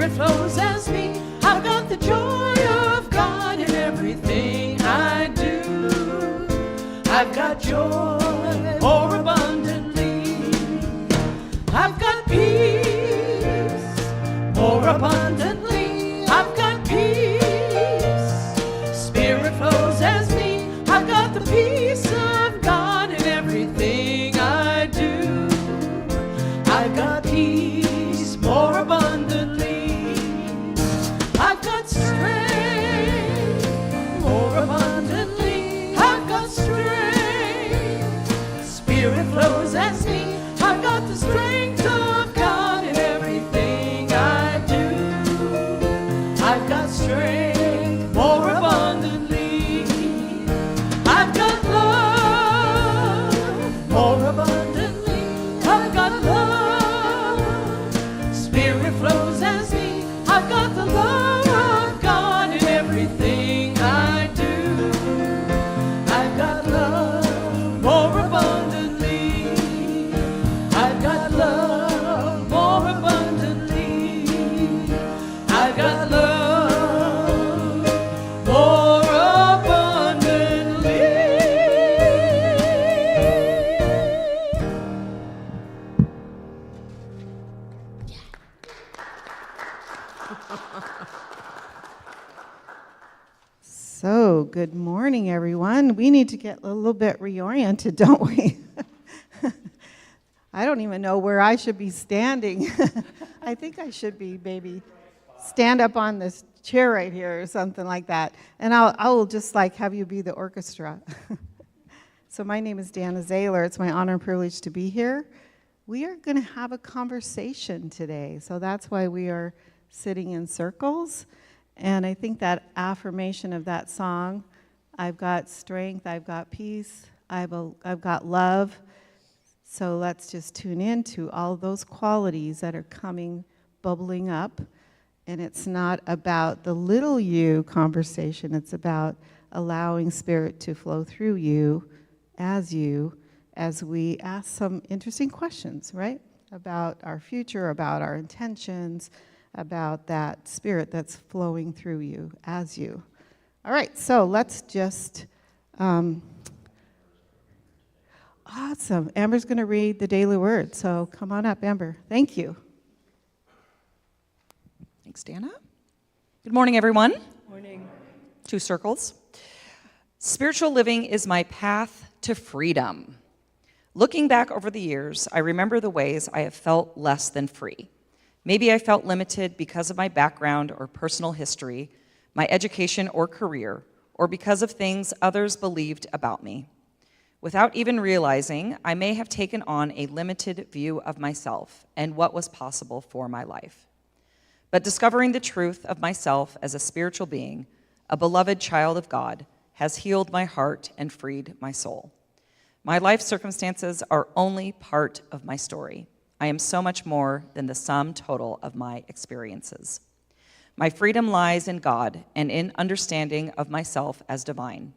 Spirit flows as me. I've got the joy of God in everything I do. I've got joy more abundantly. I've got peace more abundantly. I've got peace. Spirit flows as me. I've got the peace of God in everything I do. I've got peace more abundantly. I've got strength more abundantly. I've got strength. Spirit flows as me. I've got the strength of God in everything I do. I've got strength more abundantly. I've got love more abundantly. I've got love. Spirit flows as me. I've got the love of God in everything I do. I've got love more abundantly. I've got love more abundantly. I've got love more abundantly. So, good morning, everyone. We need to get a little bit reoriented, don't we? I don't even know where I should be standing. I think I should be maybe stand up on this chair right here or something like that. And I will just like have you be the orchestra. So my name is Dana Zaylor. It's my honor and privilege to be here. We are going to have a conversation today. So that's why we are sitting in circles. And I think that affirmation of that song, I've got strength, I've got peace, I've got love. So let's just tune in to all those qualities that are coming, bubbling up. And it's not about the little you conversation. It's about allowing Spirit to flow through you as we ask some interesting questions, right? About our future, about our intentions, about that Spirit that's flowing through you as you. All right, so let's just, awesome. Amber's going to read the daily word, so come on up, Amber. Thank you. Thanks, Dana. Good morning, everyone. Morning. 2 circles. Spiritual living is my path to freedom. Looking back over the years, I remember the ways I have felt less than free. Maybe I felt limited because of my background or personal history, my education or career, or because of things others believed about me. Without even realizing, I may have taken on a limited view of myself and what was possible for my life. But discovering the truth of myself as a spiritual being, a beloved child of God, has healed my heart and freed my soul. My life circumstances are only part of my story. I am so much more than the sum total of my experiences. My freedom lies in God and in understanding of myself as divine.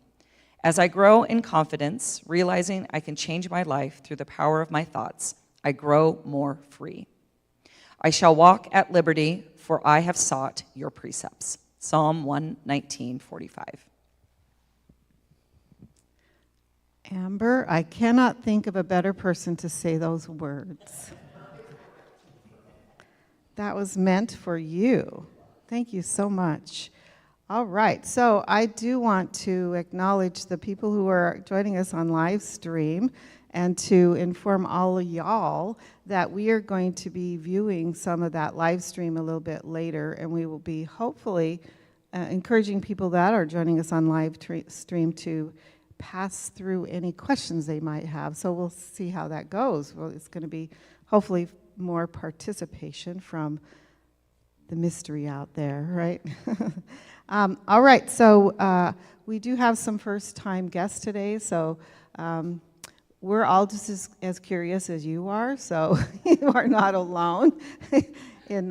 As I grow in confidence, realizing I can change my life through the power of my thoughts, I grow more free. I shall walk at liberty, for I have sought your precepts. Psalm 119:45. Amber, I cannot think of a better person to say those words. That was meant for you. Thank you so much. All right, so I do want to acknowledge the people who are joining us on live stream and to inform all of y'all that we are going to be viewing some of that live stream a little bit later, and we will be hopefully encouraging people that are joining us on live stream to pass through any questions they might have. So we'll see how that goes. Well, it's going to be hopefully more participation from the mystery out there, right? All right, so we do have some first-time guests today, so we're all just as curious as you are, so you are not alone in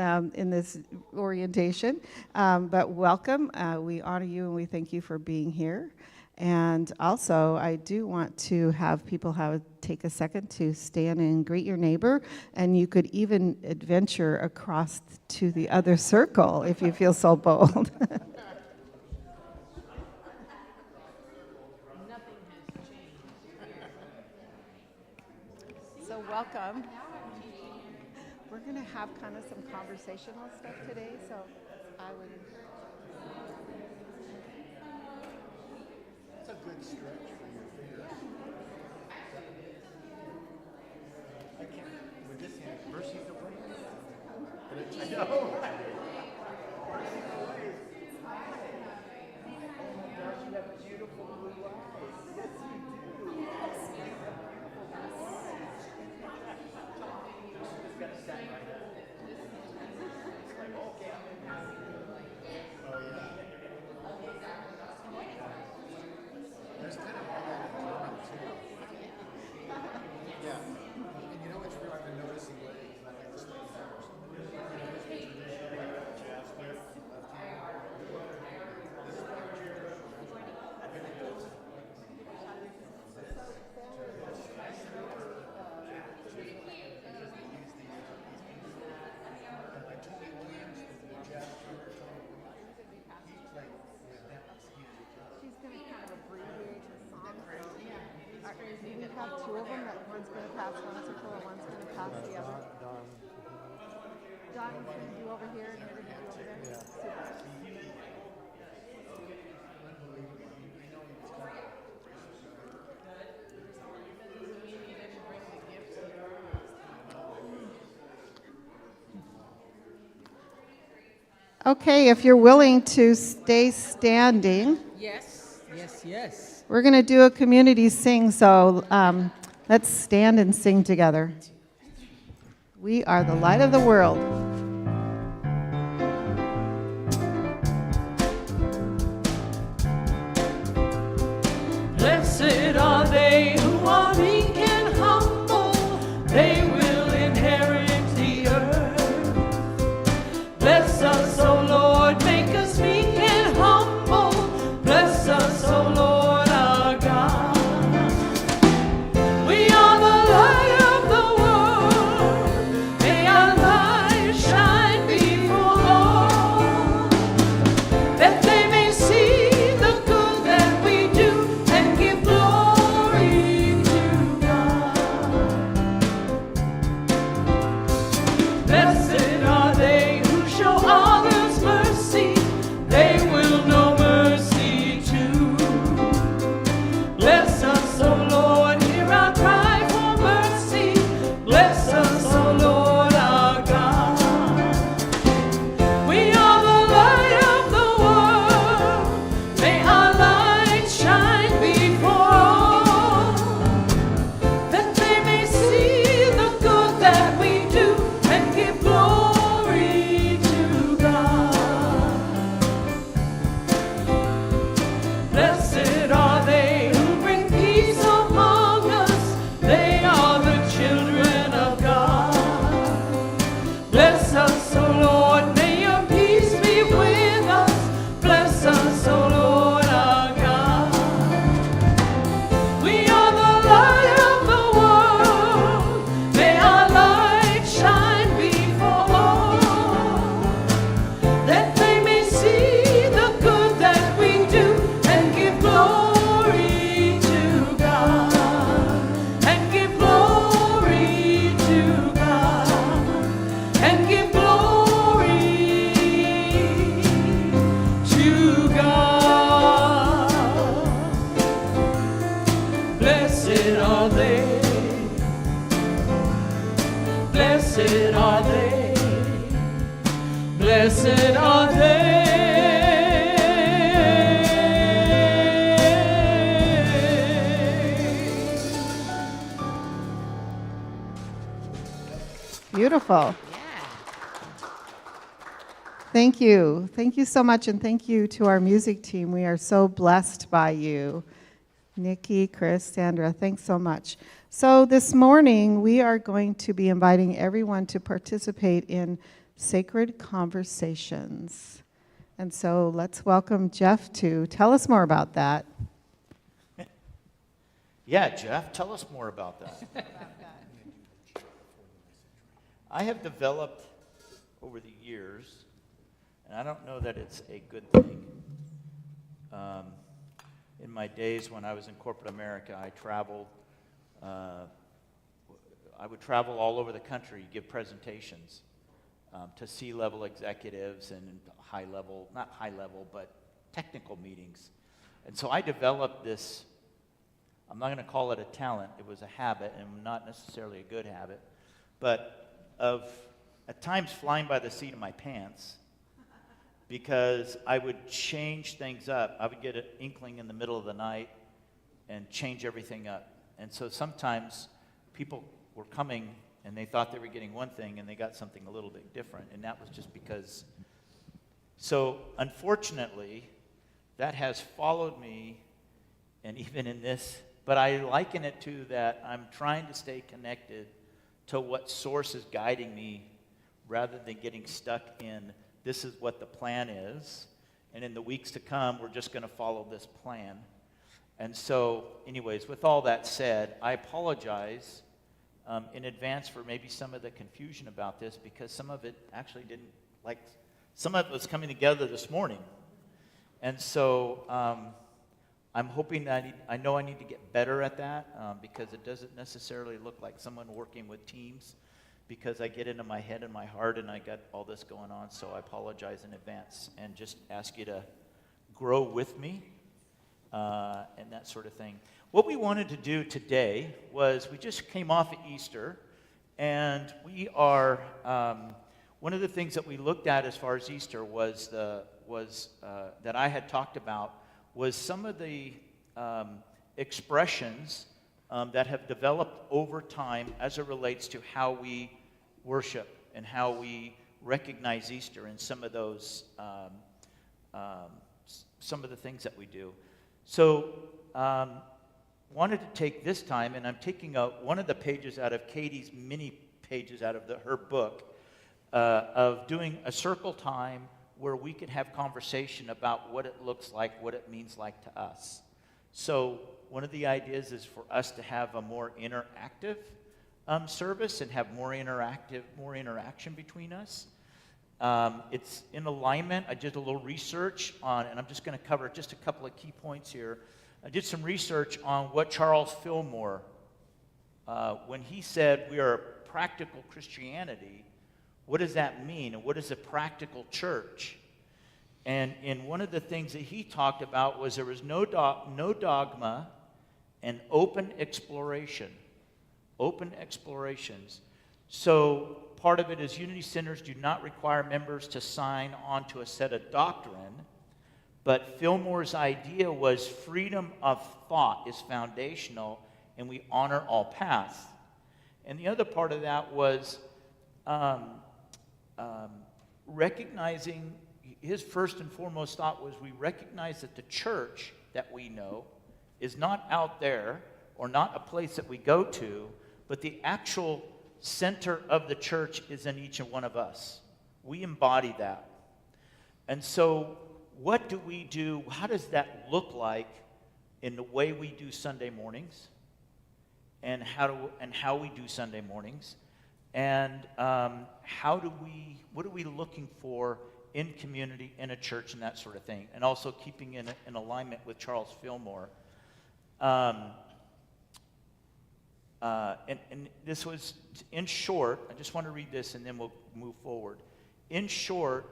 this orientation. But welcome. We honor you and we thank you for being here. And also, I do want to have people take a second to stand and greet your neighbor, and you could even adventure across to the other circle if you feel so bold. So welcome. We're going to have kind of some conversational stuff today, so I would encourage. It's a good stretch for your feet. I can't, with this hand, Mercy's away. I know. There's kind of all that in common too. Yeah. And you know what's really I've been noticing lately is I like to stay first. Jazz grip, left hand. This is my chair. She's going to kind of abbreviate the song. We have two of them, that one's going to pass one circle and one's going to pass the other. Don's going to do over here and you're going to do over there. Super. Okay, if you're willing to stay standing. Yes, yes, yes. We're going to do a community sing, so let's stand and sing together. We are the light of the world. Blessed are they who are meek and humble, they will inherit the earth. Bless us, O Lord, make us meek and humble. Bless us, O Lord, our God. We are the light of the world. May our light shine before all, that they may see the good that we do and give glory to God. Blessed are they who show others mercy, they will know mercy too. Bless us, O Lord, hear our cry for mercy. Bless us, O Lord, our God. We are the light of the world. May our light shine before all, that they may see the good that we do and give glory to God. Blessed are they who bring peace among us. They are the children of God. Bless us, O Lord, may your peace be with us. Bless us, O Lord, our God. We are the light of the world. May our light shine before all, that they may see the good that we do and give glory to God. And give glory to God. And give glory to God. Blessed are they. Blessed are they. Blessed are they. Beautiful. Thank you. Thank you so much, and thank you to our music team. We are so blessed by you. Nikki, Chris, Sandra, thanks so much. So this morning, we are going to be inviting everyone to participate in Sacred Conversations. And so let's welcome Jeff to tell us more about that. Yeah, Jeff, tell us more about that. I have developed over the years, and I don't know that it's a good thing. In my days when I was in corporate America, I traveled. I would travel all over the country, give presentations to C-level executives and high-level, not high-level, but technical meetings. And so I developed this, I'm not going to call it a talent, it was a habit, and not necessarily a good habit, but of at times flying by the seat of my pants, because I would change things up. I would get an inkling in the middle of the night and change everything up. And so sometimes people were coming and they thought they were getting one thing and they got something a little bit different. And that was just because. So unfortunately, that has followed me, and even in this, but I liken it to that I'm trying to stay connected to what source is guiding me rather than getting stuck in this is what the plan is, and in the weeks to come, we're just going to follow this plan. And so, anyways, with all that said, I apologize in advance for maybe some of the confusion about this, because some of it actually didn't, like, some of it was coming together this morning. And so I'm hoping that I know I need to get better at that, because it doesn't necessarily look like someone working with teams, because I get into my head and my heart and I got all this going on. So I apologize in advance and just ask you to grow with me and that sort of thing. What we wanted to do today was, we just came off of Easter, and we are one of the things that we looked at as far as Easter was that I had talked about was some of the expressions that have developed over time as it relates to how we worship and how we recognize Easter, and some of those, some of the things that we do. So, wanted to take this time, and I'm taking out one of the pages out of Katie's mini pages out of her book, of doing a circle time where we could have conversation about what it looks like, what it means like to us. So one of the ideas is for us to have a more interactive service and have more interaction between us. It's in alignment. I did a little research on, and I'm just going to cover just a couple of key points here. I did some research on what Charles Fillmore, when he said we are a practical Christianity, what does that mean? And what is a practical church? And one of the things that he talked about was there was no dogma and open exploration. Open explorations. So part of it is unity centers do not require members to sign on to a set of doctrine, but Fillmore's idea was freedom of thought is foundational, and we honor all paths. And the other part of that was recognizing, his first and foremost thought was we recognize that the church that we know is not out there or not a place that we go to, but the actual center of the church is in each and one of us. We embody that. And so what do we do? How does that look like in the way we do Sunday mornings, and how we do Sunday mornings? And what are we looking for in community, in a church, and that sort of thing? And also keeping in alignment with Charles Fillmore. And this was, in short, I just want to read this and then we'll move forward. In short,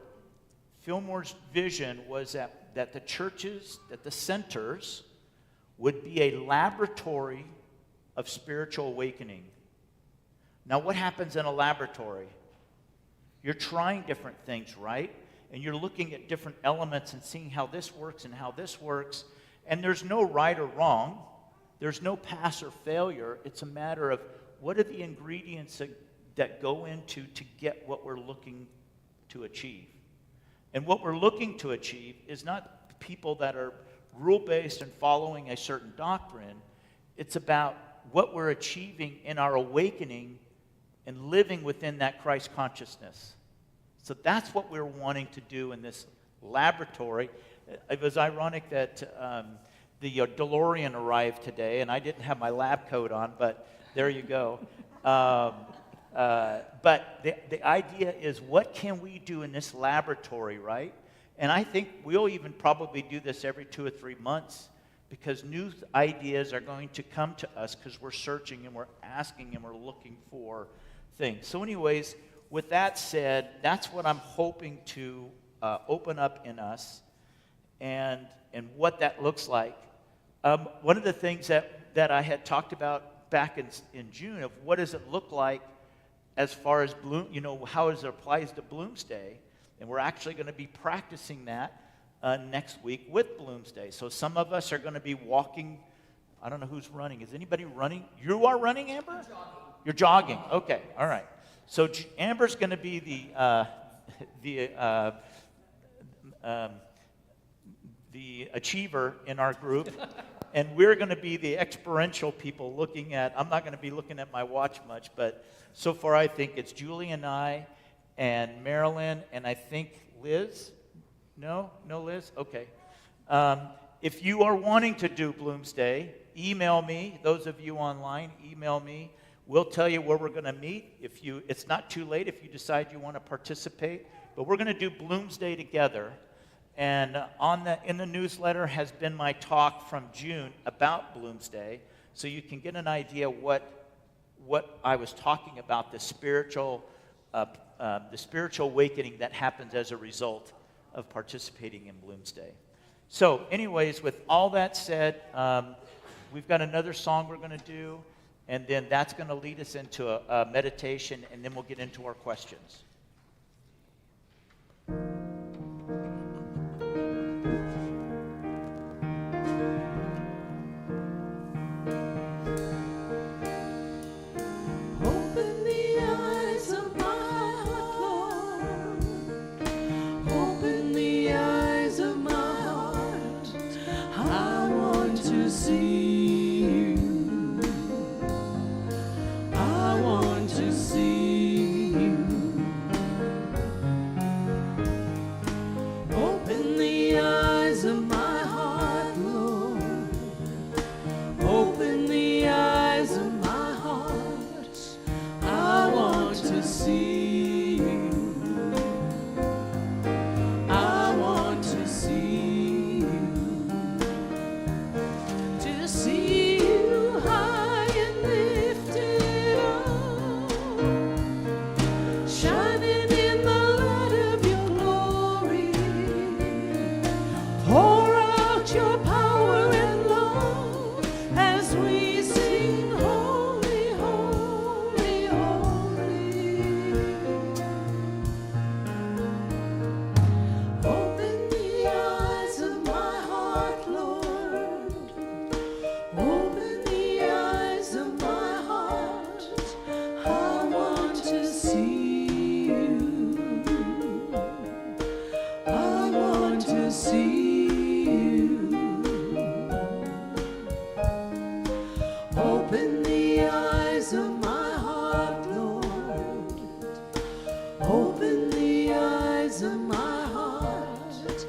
Fillmore's vision was that the churches, that the centers would be a laboratory of spiritual awakening. Now, what happens in a laboratory? You're trying different things, right? And you're looking at different elements and seeing how this works and how this works. And there's no right or wrong. There's no pass or failure. It's a matter of what are the ingredients that go into to get what we're looking to achieve. And what we're looking to achieve is not people that are rule-based and following a certain doctrine. It's about what we're achieving in our awakening and living within that Christ consciousness. So that's what we're wanting to do in this laboratory. It was ironic that DeLorean arrived today, and I didn't have my lab coat on, but there you go. But the idea is, what can we do in this laboratory, right? And I think we'll even probably do this every 2 or 3 months, because new ideas are going to come to us because we're searching and we're asking and we're looking for things. So anyways, with that said, that's what I'm hoping to open up in us, and what that looks like. One of the things that I had talked about back in June of what does it look like as far as how it applies to Bloomsday, and we're actually going to be practicing that next week with Bloomsday. So some of us are going to be walking. I don't know who's running. Is anybody running? You are running, Amber? I'm jogging. You're jogging. Okay, all right. So Amber's going to be the achiever in our group, and we're going to be the experiential people looking at. I'm not going to be looking at my watch much, but so far I think it's Julie and I, and Marilyn, and I think Liz. No Liz? Okay. If you are wanting to do Bloomsday, email me. Those of you online, email me. We'll tell you where we're going to meet. It's not too late if you decide you want to participate. But we're going to do Bloomsday together. And in the newsletter has been my talk from June about Bloomsday, so you can get an idea what I was talking about, the spiritual awakening that happens as a result of participating in Bloomsday. So anyways, with all that said, we've got another song we're going to do, and then that's going to lead us into a meditation, and then we'll get into our questions. Open the eyes of my heart, Lord. Open the eyes of my heart. I want to see you. I want to see you. Open the eyes of my heart, Lord. Open the eyes of my heart. I want to see you. I want to see you. To see you high and lifted up, shining in the light of your glory. Pour out your power and love as we sing, holy, holy, holy. Open the eyes of my heart, Lord. Open the eyes of my heart. I want to see you. I want to see you. Open the eyes of my heart, Lord. Open the eyes of my heart.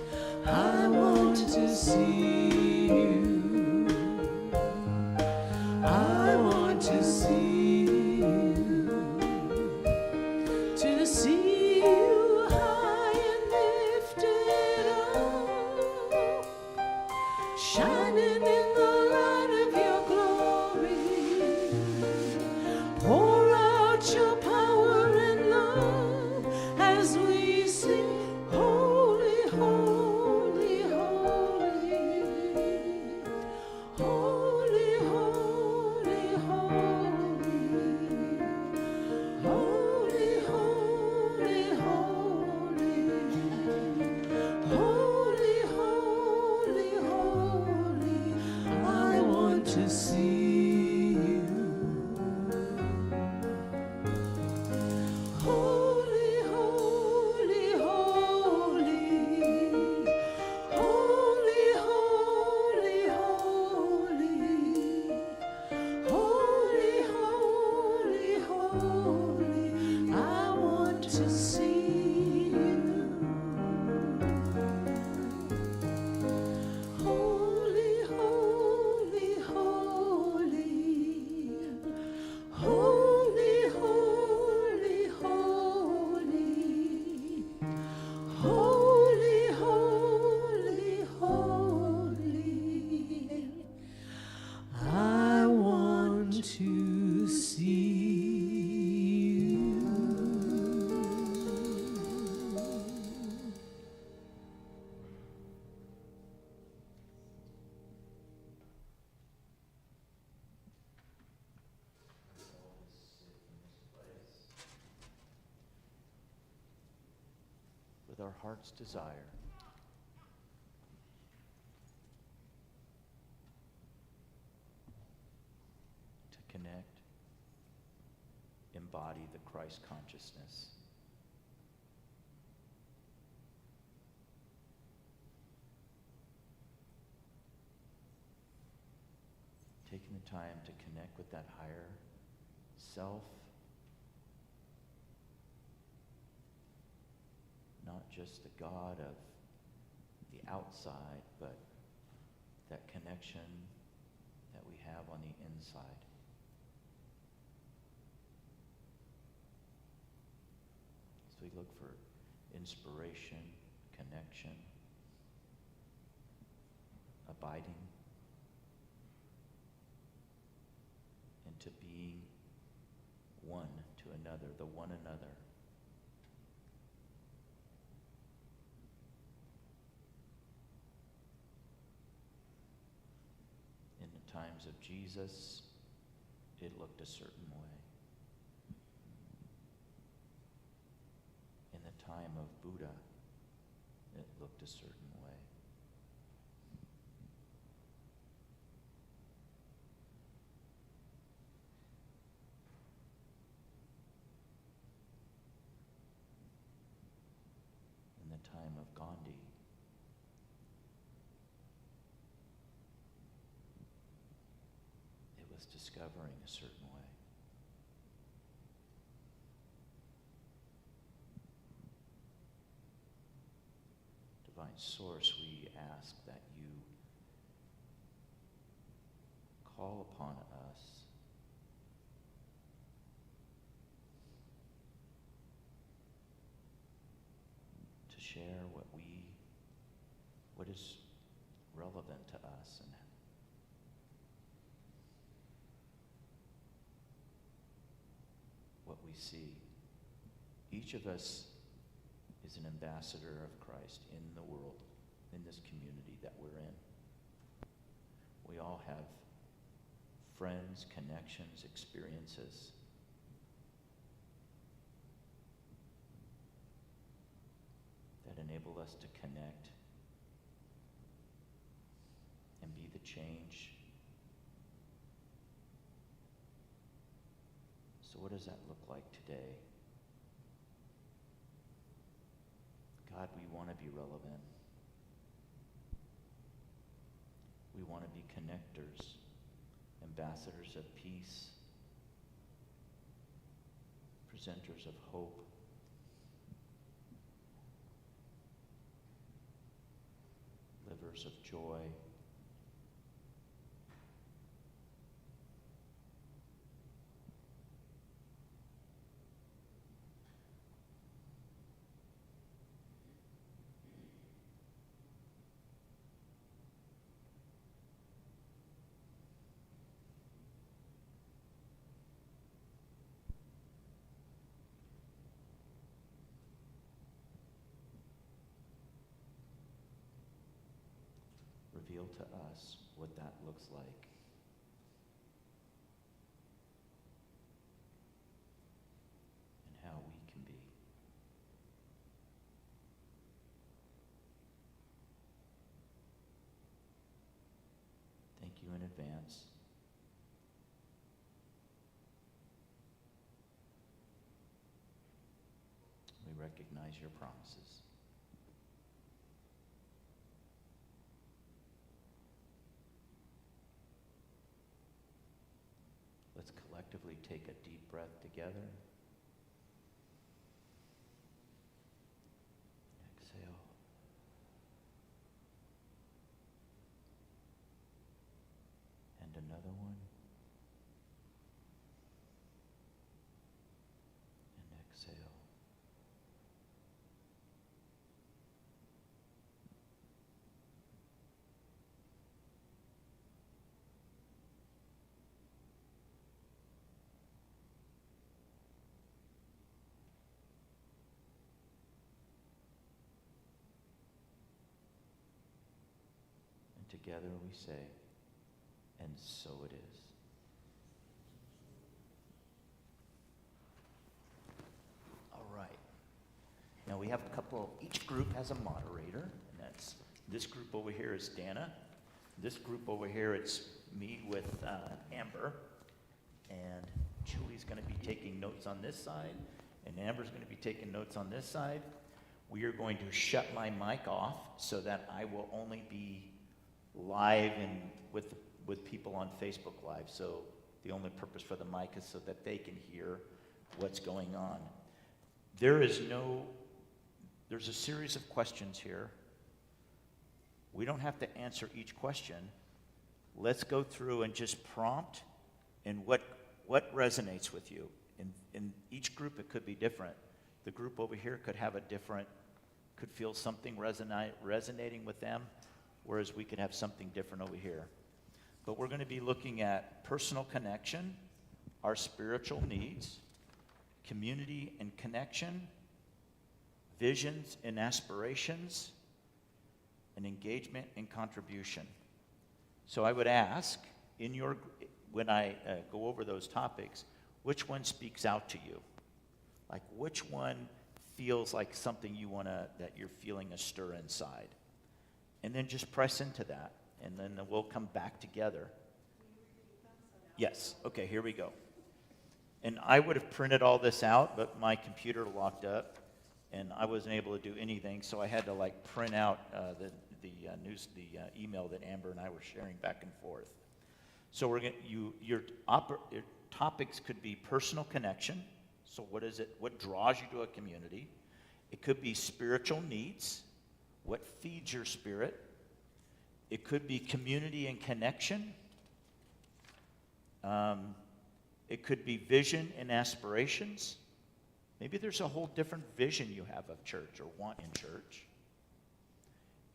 I want to see you. I want to see you. To see you high and lifted up, shining in the light of your glory. Pour out your power and love as we sing, holy, holy, holy. Holy, holy, holy. Holy, holy, holy. Holy, holy, holy. I want to see you. Holy, holy, with our heart's desire to connect, embody the Christ consciousness. Taking the time to connect with that higher self, not just the God of the outside, but that connection that we have on the inside. So we look for inspiration, connection, abiding, into being one to another, the one another. In the times of Jesus, it looked a certain way. In the time of Buddha, it looked a certain way. In the time of Gandhi, it was discovering a certain way. Divine Source, we ask that you call upon us to share what is relevant to us and what we see. Each of us is an ambassador of Christ in the world, in this community that we're in. We all have friends, connections, experiences. That enable us to connect and be the change. So what does that look like today? God, we want to be relevant. We want to be connectors, ambassadors of peace, presenters of hope, livers of joy, reveal to us what that looks like. And how we can be. Thank you in advance. We recognize your promises. Let's collectively take a deep breath together. Exhale. And another one. And exhale. Together we say, and so it is. All right. Now we have a couple, each group has a moderator, and that's, this group over here is Dana. This group over here, it's me with Amber, and Julie's gonna be taking notes on this side, and Amber's gonna be taking notes on this side. We are going to shut my mic off so that I will only be live and with people on Facebook Live. So the only purpose for the mic is so that they can hear what's going on. There's a series of questions here. We don't have to answer each question. Let's go through and just prompt and what resonates with you. In each group, it could be different. The group over here could feel something resonating with them, whereas we could have something different over here. But we're going to be looking at personal connection, our spiritual needs, community and connection, visions and aspirations, and engagement and contribution. So I would ask, when I go over those topics, which one speaks out to you? Like, which one feels like something that you're feeling a stir inside? And then just press into that, and then we'll come back together. Yes, okay, here we go. And I would have printed all this out, but my computer locked up, and I wasn't able to do anything, so I had to print out the email that Amber and I were sharing back and forth. So your topics could be personal connection. So what is it? What draws you to a community? It could be spiritual needs. What feeds your spirit? It could be community and connection. It could be vision and aspirations. Maybe there's a whole different vision you have of church or want in church.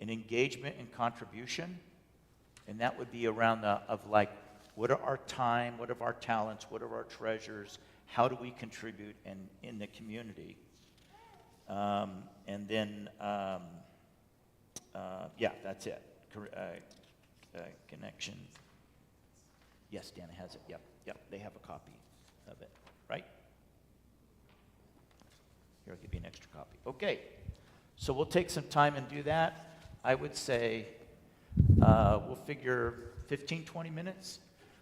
An engagement and contribution, and that would be around what are our time, what are our talents, what are our treasures, how do we contribute in the community? And then, that's it. Connection. Yes, Dana has it. Yep, they have a copy of it, right? Here, I'll give you an extra copy. Okay, so we'll take some time and do that. I would say we'll figure 15, 20 minutes.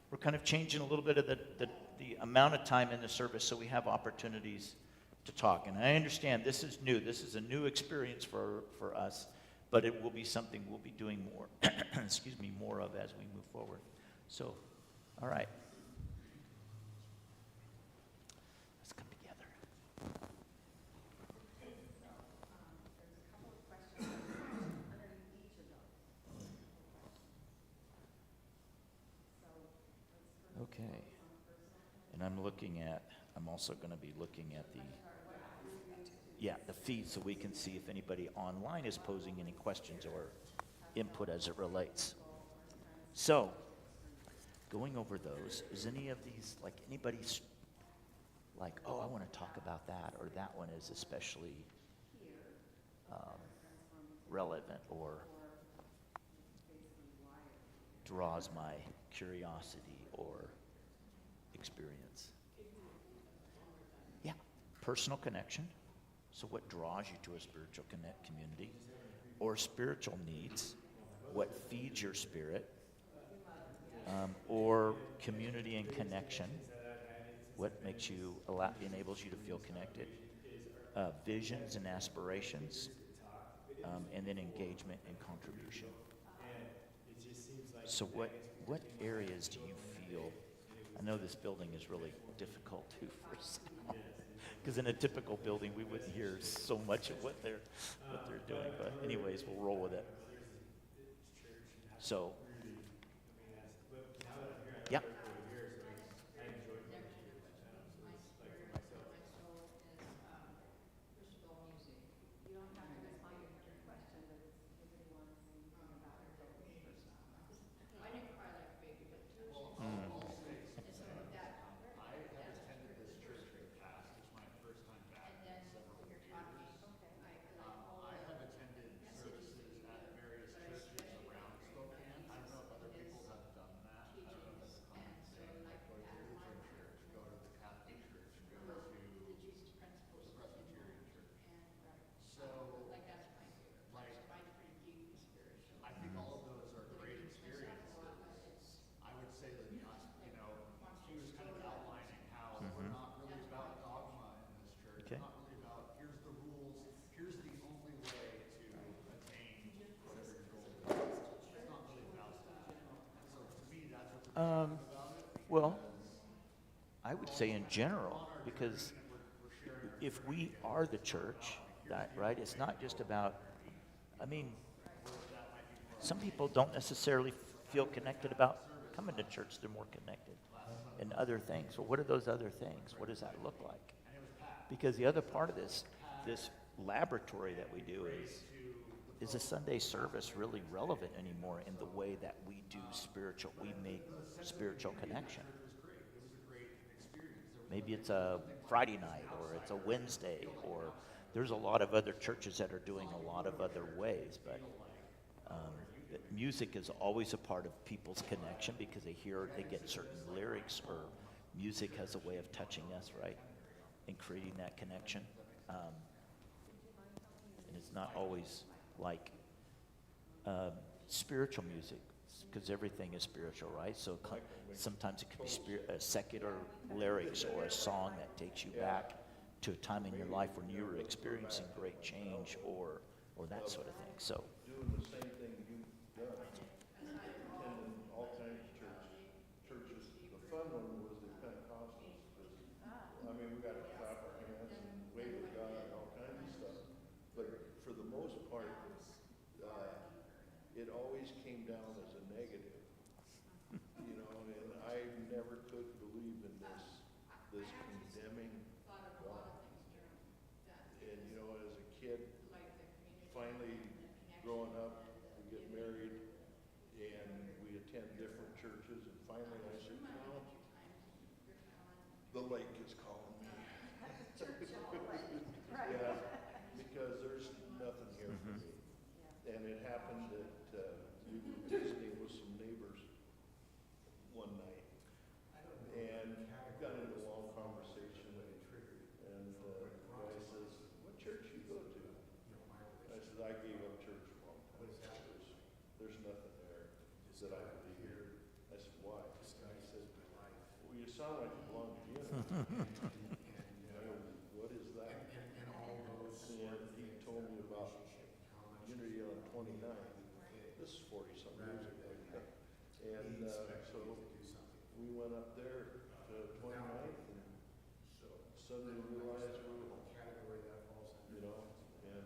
We're kind of changing a little bit of the amount of time in the service so we have opportunities to talk. And I understand this is new. This is a new experience for us, but it will be something we'll be doing more, more of as we move forward. So, all right. Let's come together. Okay. And I'm also going to be looking at the feed so we can see if anybody online is posing any questions or input as it relates. So, going over those, is any of these, anybody's oh, I want to talk about that, or that one is especially relevant or draws my curiosity or experience? Yeah, personal connection. So what draws you to a spiritual community? Or spiritual needs? What feeds your spirit? Or community and connection? What enables you to feel connected? Visions and aspirations, and then engagement and contribution. So what areas do you feel? I know this building is really difficult too for sound, because in a typical building we wouldn't hear so much of what they're doing. But anyways, we'll roll with it. So, yeah. would say in general, because if we are the church, right, it's not just about, I mean, some people don't necessarily feel connected about coming to church. They're more connected in other things. Well, what are those other things? What does that look like? Because the other part of this laboratory that we do is a Sunday service really relevant anymore in the way that we do we make spiritual connection? Maybe it's a Friday night, or it's a Wednesday, or there's a lot of other churches that are doing a lot of other ways, but music is always a part of people's connection because they get certain lyrics, or music has a way of touching us, right, and creating that connection. And it's not always like spiritual music, because everything is spiritual, right? So sometimes it could be secular lyrics, or a song that takes you back to a time in your life when you were experiencing great change, or that sort of thing. So Doing the same thing you've done, attending all kinds of churches. The fun one was the Pentecostals, because, I mean, we got to clap our hands and wave at God and all kinds of stuff. But for the most part, it always came down as a negative, you know, and I never could believe in this condemning God. And, you know, as a kid, finally growing up, we get married, and we attend different churches, and finally I said, you know, the lake is calling me. Yeah, because there's nothing here for me. And it happened that we were visiting with some neighbors one night, and got into a long conversation, and the guy says, "What church you go to?" I said, "I gave up church a long time ago. There's nothing there that I believe." I said, "Why?" He said, "Well, you sound like you belong to Unity." I go, "What is that?" And he told me about Unity on 29th. This is 40-some years ago. And so we went up there to 29th, and suddenly realized you know, and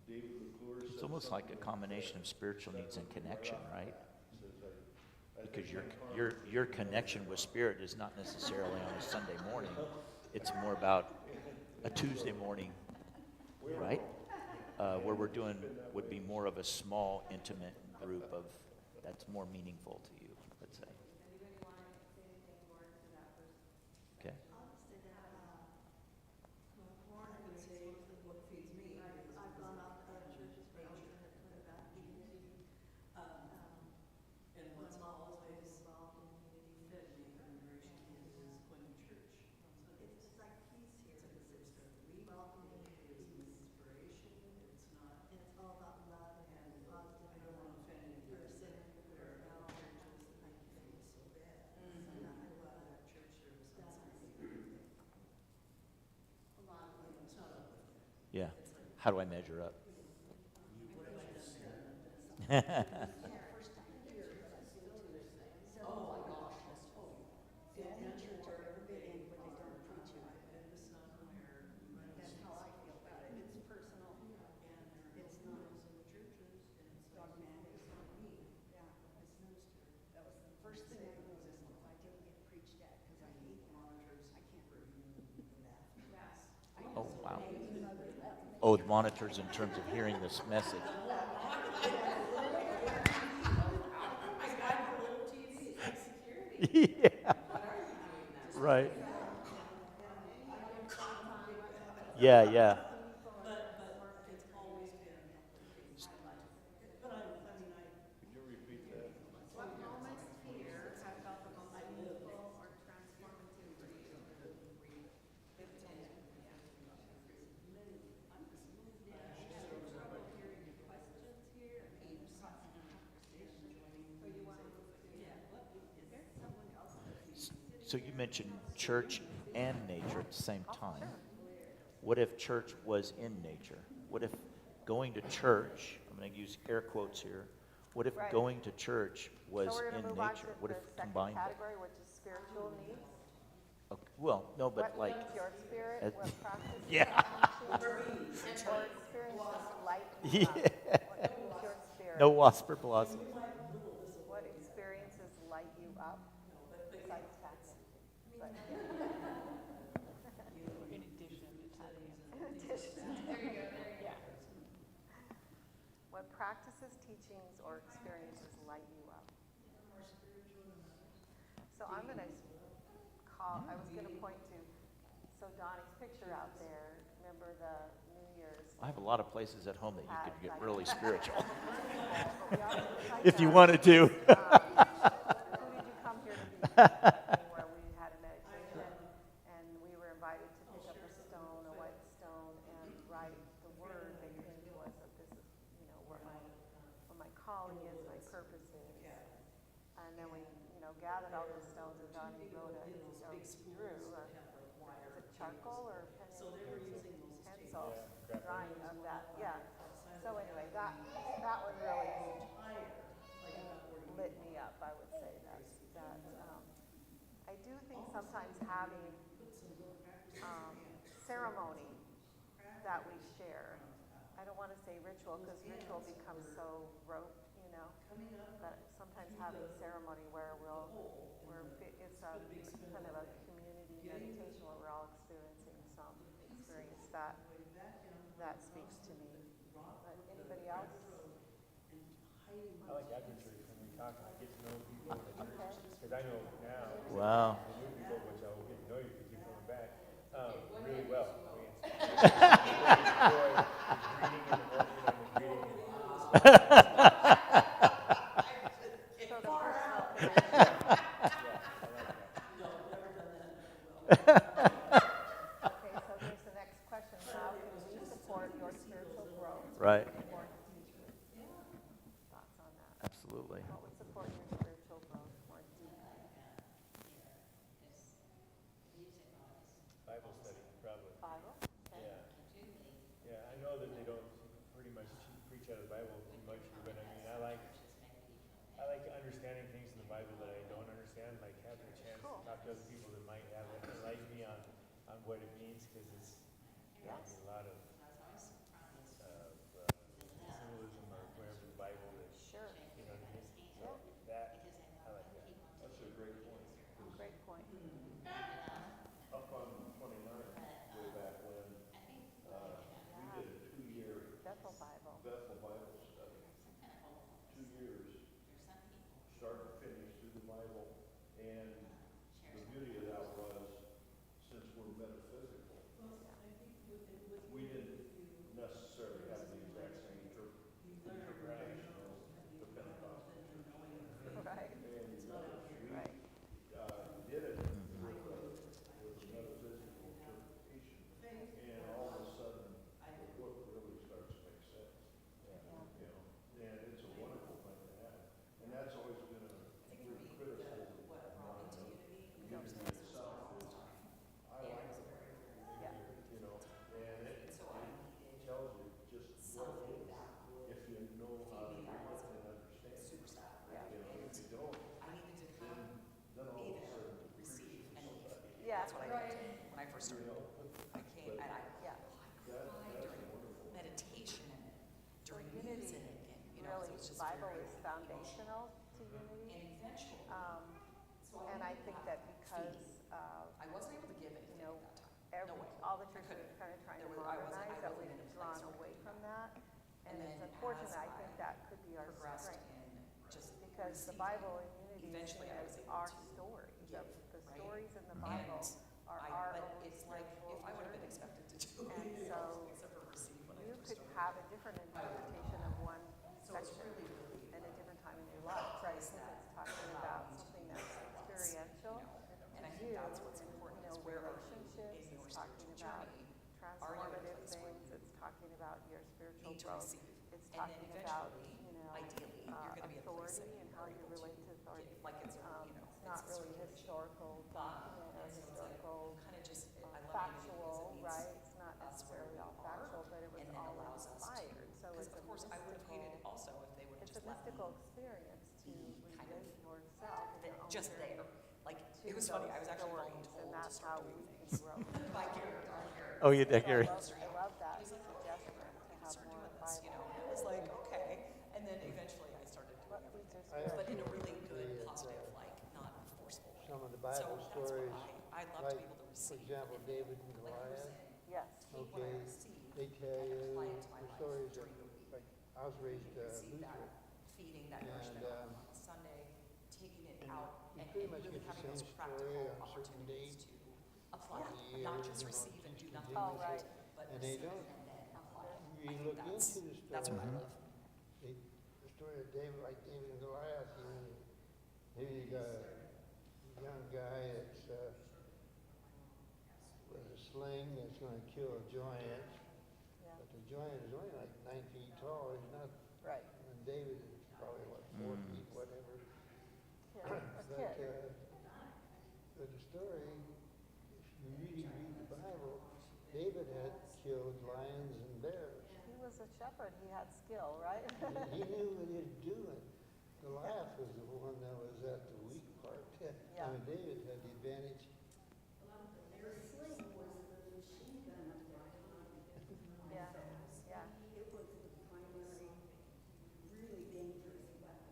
David McClure said it's almost like a something combination of spiritual needs and connection, right? says, I Because think my your connection with spirit is not necessarily on a Sunday morning. It's more about a Tuesday morning, right? Where we're doing would be more of a small, intimate group of that's more meaningful to you, let's say. Okay. Warren would say, what feeds me is I've gone out to other churches for nature, and what's always involved in unity fed me from a very young age is going to church. It's just like peace here. It's the welcoming, it's inspiration, it's not, and it's all about love and positive. I don't want to offend any. You're a sinner, you're a churches that make you feel so bad. And I love that church service on Sunday. A lot of them, it's not uplifting. Yeah. How do I measure up? Oh, wow. Oh, the monitors in terms of hearing this message. Yeah. Right. Yeah, yeah. Could you repeat that? What moments here have felt the most meaningful or transformative for you? So you mentioned church and nature at the same time. What if church was in nature? What if going to church, I'm going to use air quotes here, what if Right. going to church was So we're in going to move on nature? to What the if second combined it? category, which is spiritual needs. Well, no, but What like, feeds your spirit? as- What practices Yeah. teachings or experiences light you up? What feeds your spirit? no wasp or blossom. What experiences light you up besides tapping? But, In addition to tapping in. in addition. Yeah. What practices, teachings, or experiences light you up? So I'm going to I was going to point to, so Donnie's picture out there, remember the New Year's? I have a lot of places at home that you could get really spiritual But we also tried if you that. wanted to. Who did you come here to be? Where we had a meditation, and we were invited to pick up a stone, a white stone, and write the word that came to us of this is, what my calling is, my purpose is. And then we, gathered all the stones, and Donnie wrote drew, is it charcoal or pencil drawing of that? Yeah. So anyway, that one really lit me up. I would say that I do think sometimes having ceremony that we share. I don't want to say ritual because ritual becomes so rote, but sometimes having ceremony where it's a kind of a community meditation where we're all experiencing some experience that speaks to me. But anybody else? I like after church when we talk and I get to know people in the church. Because I know now, Wow. the new people, which I will get to know you because you keep coming back, really well. I mean, it's greeting in the morning and the greeting in So the personal connection. Okay, so here's the next question. How can we support your spiritual growth? Right. More deeply? Thoughts on that? Absolutely. What would support your spiritual growth more deeply? Bible study, probably. Bible? Okay. Yeah. Yeah, I know that they don't pretty much preach out of the Bible too much, but I mean, I like understanding things in the Bible that I don't understand, like having a chance to talk to other people that might have enlighten me on what it means, because it's a lot of symbolism or whatever in the Bible that, Sure. you know what I mean? So that, I like that. That's a great point. 'Cause Great point. up on 29th, way back when, we did a 2-year Bethel Bible. Bethel Bible study. 2 years, start to finish through the Bible. And the beauty of that was, since we're metaphysical, we didn't necessarily have the exact same interpretation as the Pentecostal church. Right. And Right. we did it with a metaphysical interpretation. And all of a sudden, the book really starts to make sense. And it's a wonderful thing to have. And that's always been a big criticism of using itself is, I like it. Yeah. And it tells you just what it is, if you know how to read it and understand it. If you don't, then all of a sudden, it preaches to somebody. Yeah. That's what I did when I first started. I came and I Yeah. during meditation and during Unity music and really, so it's just Bible very is foundational to unity. and eventually And I think that because, I wasn't able to give anything at that time. No way. all the churches are kind of trying to I wasn't modernize, that in we've a place drawn where away I from that. And And it's then unfortunate, as I think that could be our progressed strength. in just Because the receiving, Bible and unity eventually I was is able our to story. give, The right? stories in the Bible are our but own it's like spiritual if I would have been journey. expected to do And anything so else except for receive what I You first could started. have a different interpretation of one section at a different time in your life. For instance, it's talking about something that's experiential And I to think you, that's what's important is where are you relationships, in your it's talking spiritual about journey? Are you at a transformative place where things, you it's talking about your spiritual need to growth. receive? It's And then talking about, eventually, ideally, you're gonna be at a place authority that and how you able to relate to authority. like it's It's not it's really historical document or historical kind of just I love factual, unity because right? it It's not us where necessarily we all are, factual, but it was and then all allows us to inspired. So because it's of a course I would have hated mystical, also if they would have it's a just let me mystical experience to kind of relate yourself and your own just journey there like to It was those funny, I was actually stories, voluntold and to that's start how we doing can grow. By character. Oh, yeah, that So Gary. I love that suggestion to have Start more doing this, you Bible. know, and it was like, okay, and then eventually I started doing What everything, feeds our but in a spirit? really good, positive, like, not forceful way. Some of the So Bible that's stories, what I love to like, be able to for receive. example, David and Goliath, Yes. okay, they tell you the stories of, like, I was raised Lutheran, Feeding that and nourishment on Sunday, taking it out, you and pretty much really get the having same those story practical on a certain opportunities date to apply, of the year, not just you know, receive and just do nothing Oh, with right. it, but and they receive don't and then apply it. really look into the story. That's what I love. The story of David, like David and Goliath, you know, here you got a young guy that's with a sling that's going to kill a giant, Yeah. but the giant is only like 9 feet tall. He's not. Right. And David is probably what 4 feet, whatever. Kid, a But, kid. but the story, if you really read the Bible, David had killed lions and bears. He was a shepherd. He had skill, right? He knew what he was doing. Goliath was the one that was at the weak part. Yeah. I mean, David had the advantage. Their sling was the machine gun of their time. Yeah, yeah. It was the primary, really dangerous weapon.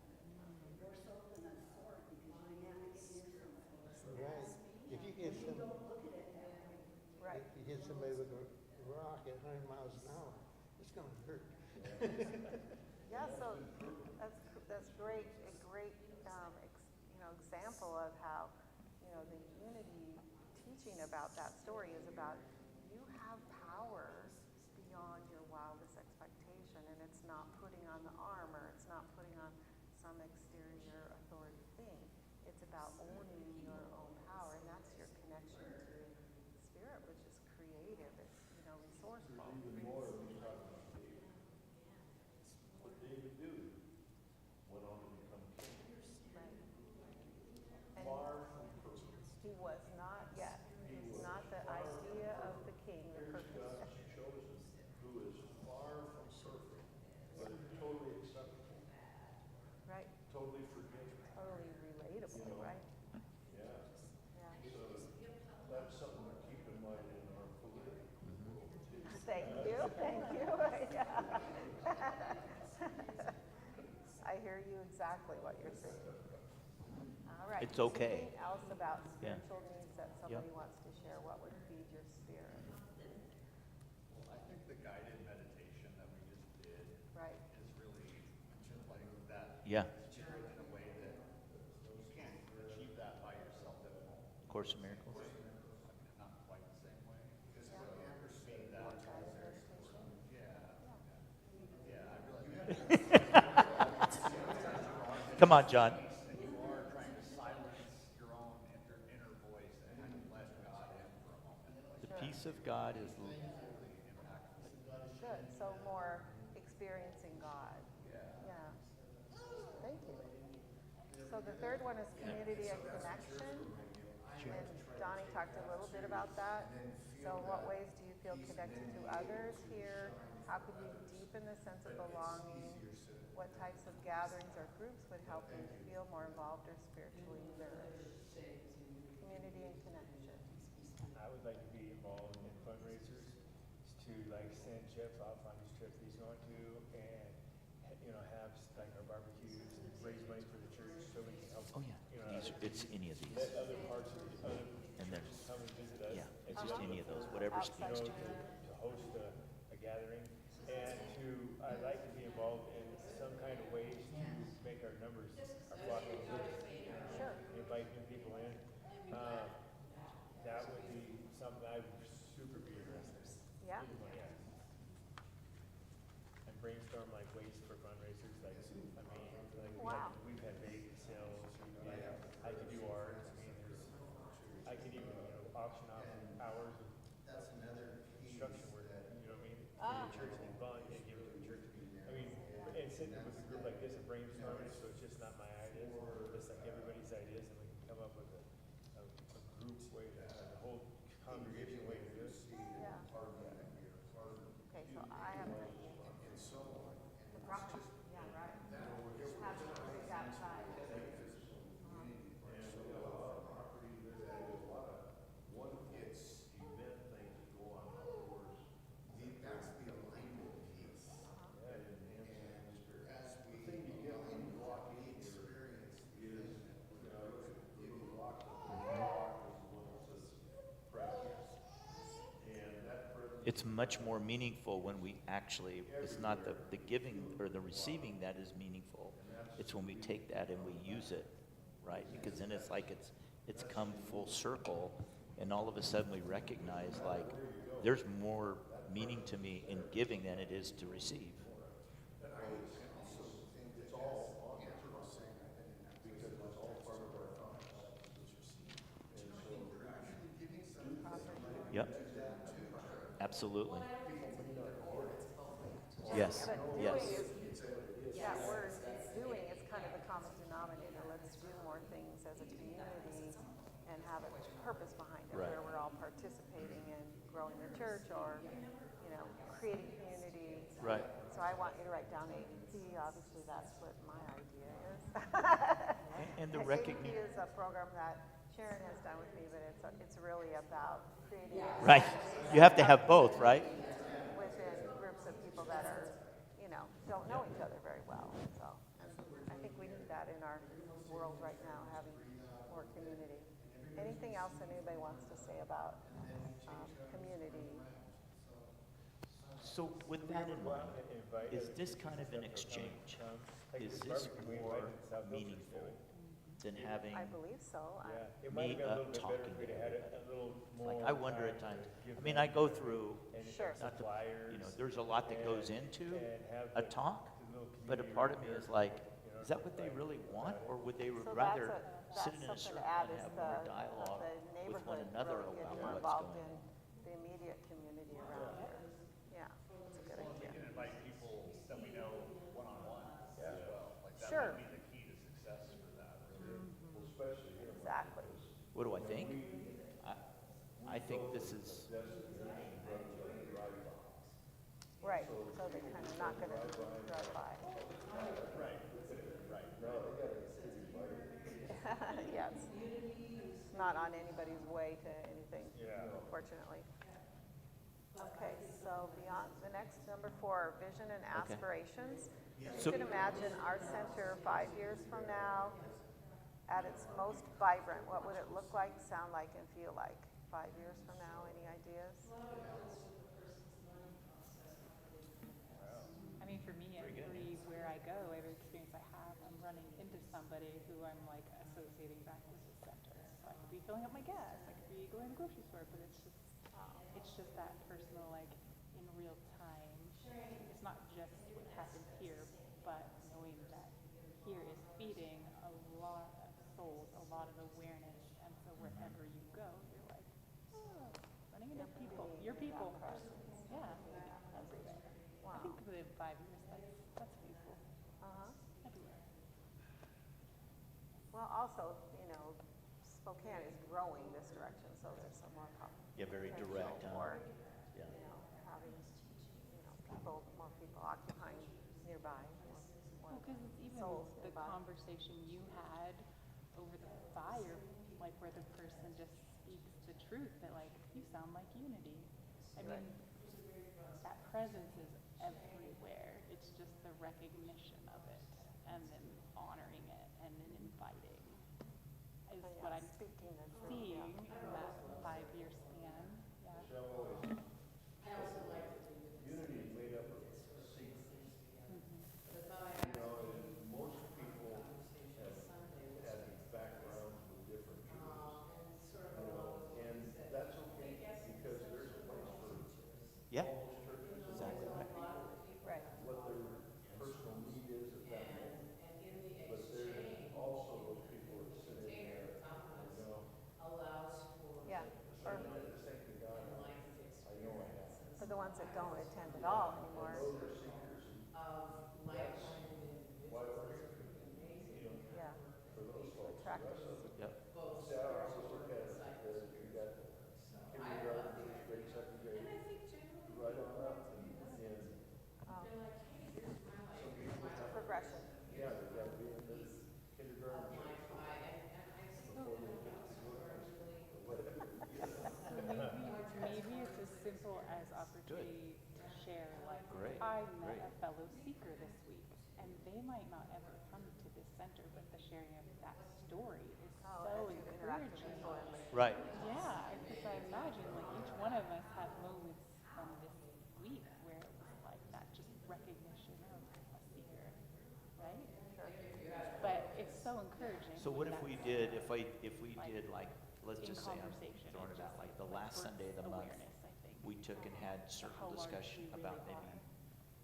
More so than a sword, because you didn't have to get near somebody. Right. If you hit some, Don't look at it that way. Right. if you hit somebody with a rock at 100 miles an hour, it's going to hurt. Yeah, so that's great, a great example of how, the unity teaching about that story is about you have power beyond your wildest expectation, and it's not putting on the armor, it's not putting on some exterior authority thing. It's about owning your own power, and that's your connection to spirit, which is creative, it's resourceful. Even more if you talk about David. What David do? Went on to become king. Right. And Far from perfect. he was not yet. He's not the idea of the king, the Here's perfect. God's chosen, who is far from perfect, but totally acceptable, Right. totally forgiven. Totally relatable, right? Yeah. Yeah. So that's something to keep in mind in our political world too. Thank you. Thank you. Yeah. I hear you exactly what you're saying. All right. It's okay. Anything else about Yeah. spiritual needs that somebody wants to share? What would feed your spirit? Well, I think the guided meditation that we just did Right. is really like that. Yeah. Spirit in a way that you can't achieve that by yourself at home. Course of Miracles. I mean, not quite the same way. Just being that. Yeah, I really. Come on, John. You are trying to silence your own inner voice and kind of let God in for a moment. The peace of God is. Good. So more experiencing God. Yeah. Thank you. So the third one is community and connection. And Donnie talked a little bit about that. So what ways do you feel connected to others here? How could you deepen the sense of belonging? What types of gatherings or groups would help you feel more involved or spiritually nourished? Community and connection. I would like to be involved in fundraisers to like send Jeff off on his trip he's going to, and have like our barbecues and raise money for the church so we can help. Oh yeah. It's any of these. Let other parts of the other And there's. churches come and visit us. Yeah. and It's just any of those. Whatever speaks to you. to host a gathering, and I'd like to be involved in some kind of ways to make our numbers, our flock a little bigger. Sure. Invite new people in. That would be something I would super be interested in. Yeah. And brainstorm like ways for fundraisers, Wow. we've had baby sales, I could do art, I could even, auction off hours of construction work, you know what I mean? For your church and volunteer and give it to the church. I mean, and sitting with a group like this and brainstorming, so it's just not my ideas, it's like everybody's ideas, and we can come up with a group way, a whole congregation way to do it. Yeah. Okay, so I have an idea. The rock, yeah, right. Have it outside. it's much more meaningful when we actually, it's not the giving or the receiving that is meaningful. It's when we take that and we use it, right? Because then it's like it's come full circle, and all of a sudden we recognize, like, there's more meaning to me in giving than it is to receive. Yep. Absolutely. Yes. Yes. That word, doing, is kind of the common denominator. Let's do more things as a community and have a purpose behind it, Right. where we're all participating in growing the church or, creating community. Right. So I want you to write down ADP. Obviously, that's what my idea is. And the ADP recognition. is a program that Sharon has done with me, but it's really about creating Right. You have to have both, right? within groups of people that are, don't know each other very well. So and I think we need that in our world right now, having more community. Anything else that anybody wants to say about community? So with that in mind, is this kind of an exchange? Is this more meaningful than having I believe so. It might me have been a little bit better talking if we'd to had everybody? a little more. Like, I wonder at time times, to give I mean, them I go through, and Sure. some not to, flyers there's a lot that goes into and have a the- talk, the little but a community part of me right is there, like, you know, is that what they really want, or would they So rather that's sit in a something circle to add and is have the, more dialogue the with one neighborhood another really about getting more what's involved going in on? the immediate community around here. Yeah, that's a good idea. We can invite people that we know one-on-one as well. Like that Sure. might be the key to success for that. Exactly. What do I think? I think this is, Right, so they're kind of not going to drive by. Yes. Not on anybody's way to anything, unfortunately. Okay, so beyond, the next, number 4, vision and Okay. aspirations. So- You can imagine our center 5 years from now at its most vibrant. What would it look like, sound like, and feel like 5 years from now? Any ideas? I mean, for me, everywhere I go, every experience I have, I'm running into somebody who I'm like associating back with the center. So I could be filling up my gas, I could be going to the grocery store, but it's just that personal, like in real time. It's not just what happens here, but knowing that here is feeding a lot of souls, a lot of awareness, and so wherever you go, you're like, oh, running into people, your people. Yeah, everywhere. I think within 5 years, that's feasible. Everywhere. Well, also, Spokane is growing this direction, so there's some more yeah, very potential direct, huh? for, Yeah. having, more people occupying nearby, more Well, because even souls the nearby. conversation you had over the fire, like where the person just speaks the truth, that like, you sound like unity. I mean, that presence is everywhere. It's just the recognition of it, and then honoring it, and then inviting is So, what I'm speaking the truth, seeing yeah. in that 5-year span. Yeah. Unity is made up of secrets. And most people have had backgrounds with different churches. And that's okay, because there's a place for Yeah, all those churches and exactly right. Right. what their personal need is at that moment. But there's also those people that sit in there, Yeah. Or thank you God, I know I have. for the ones that don't attend at all anymore. Those are seekers, and that's why we're here, Yeah. for those folks. The Attract rest of them. Yep. See, I always look at it as you got kindergarten, first grade, second grade, right on up. And It's a progression. yeah, they gotta be in the kindergarten church before they get to go to high school, or whatever. So maybe it's as simple as opportunity to share, like, Great, I met great. a fellow seeker this week, and they might not ever come to this center, but the sharing of that story is Oh, so as you interact with encouraging. people and Right. Yeah, because I imagine like each one of us have moments from So what if we did, if we did like, let's in just say, I'm conversation, throwing it it out, just, like the like, last births Sunday of the month, awareness, I think. we took and had How circle large discussion we about really maybe are.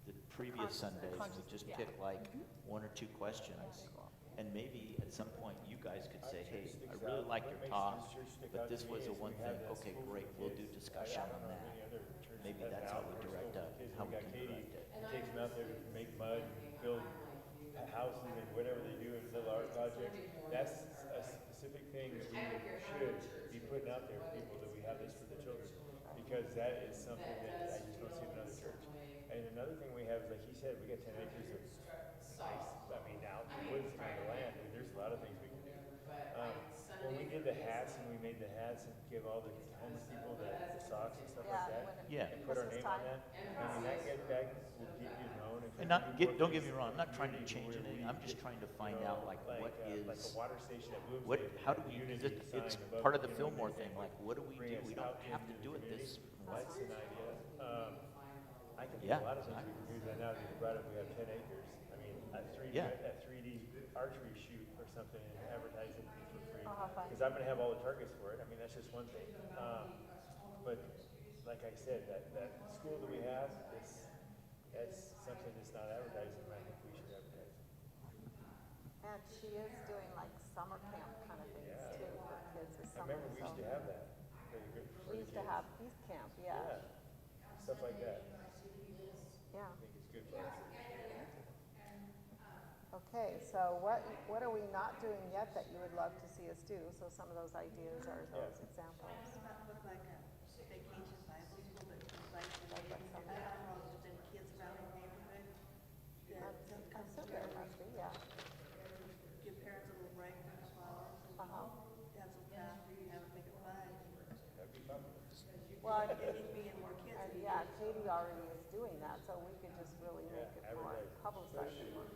the previous Sundays, and we just yeah. pick like one or two questions. And maybe at some point you guys could say, hey, I really liked your talk, but this was the one thing, okay, great, we'll do discussion on that. Maybe that's how we direct it, how we can direct it. Takes them out there to make mud and build houses and whatever they do in little art projects. That's a specific thing that we should be putting out there for people, that we have this for the children. Because that is something that I just don't see in another church. And another thing we have is, like he said, we got 10 acres of nice, I mean, out in the woods kind of land. I mean, there's a lot of things we can do. When we did the hats and we made the hats and give all the homeless people the socks and stuff like that, Yeah. and put our name on that, I mean, that will get you known. And don't get me wrong, I'm not trying to change anything, I'm just trying to find out like what like a is, water station at Bloomsday. what, how do we, Unity it's sign above part of the it, Fillmore and thing, like what do we do? We don't have to do it this. That's an idea. I can think Yeah, of a lot of things we can do right now. That you brought up, we have 10 acres. I mean, a 3D, Yeah. a 3D archery shoot or something and advertise it for free. Oh, how fun. Because I'm going to have all the targets for it. I mean, that's just one thing. But like I said, that school that we have, that's something that's not advertising, and I think we should advertise. And she is doing like summer camp kind of things Yeah. too for kids this I summer. remember we used to have that. For the We used to kids. have youth camp, yeah. Stuff like that. Yeah. I think it's good for us. Okay, so what are we not doing yet that you would love to see us do? So some of those ideas are those examples. Look like a vacation Bible school, but it's like, all within kids around the neighborhood. That I'm comes sure there together, must be, yeah. give parents a little break from the flowers and Uh-huh. have some craft, you have a big fun. Well, They need to be in more kids. yeah, Katie already is doing that, so we could just really make it more publicized. and more.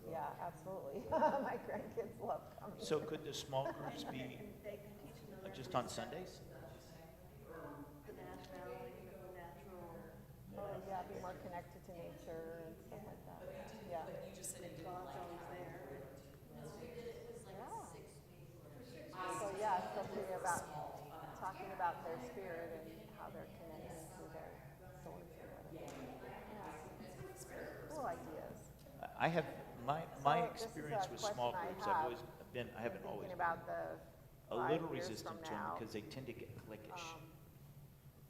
Yeah, absolutely. My grandkids love coming. So could the small groups be They can teach them the just on Sundays? nationality, the natural. Yeah, be more connected to nature and stuff like that. Yeah. God's always there. So yeah, something about talking about their spirit and how they're connected to their source or whatever. Yeah. Cool ideas. I have, my So this is experience a with small question I groups, have. I haven't always Thinking been about the a 5 little years resistant from to them now. because they tend to get cliquish.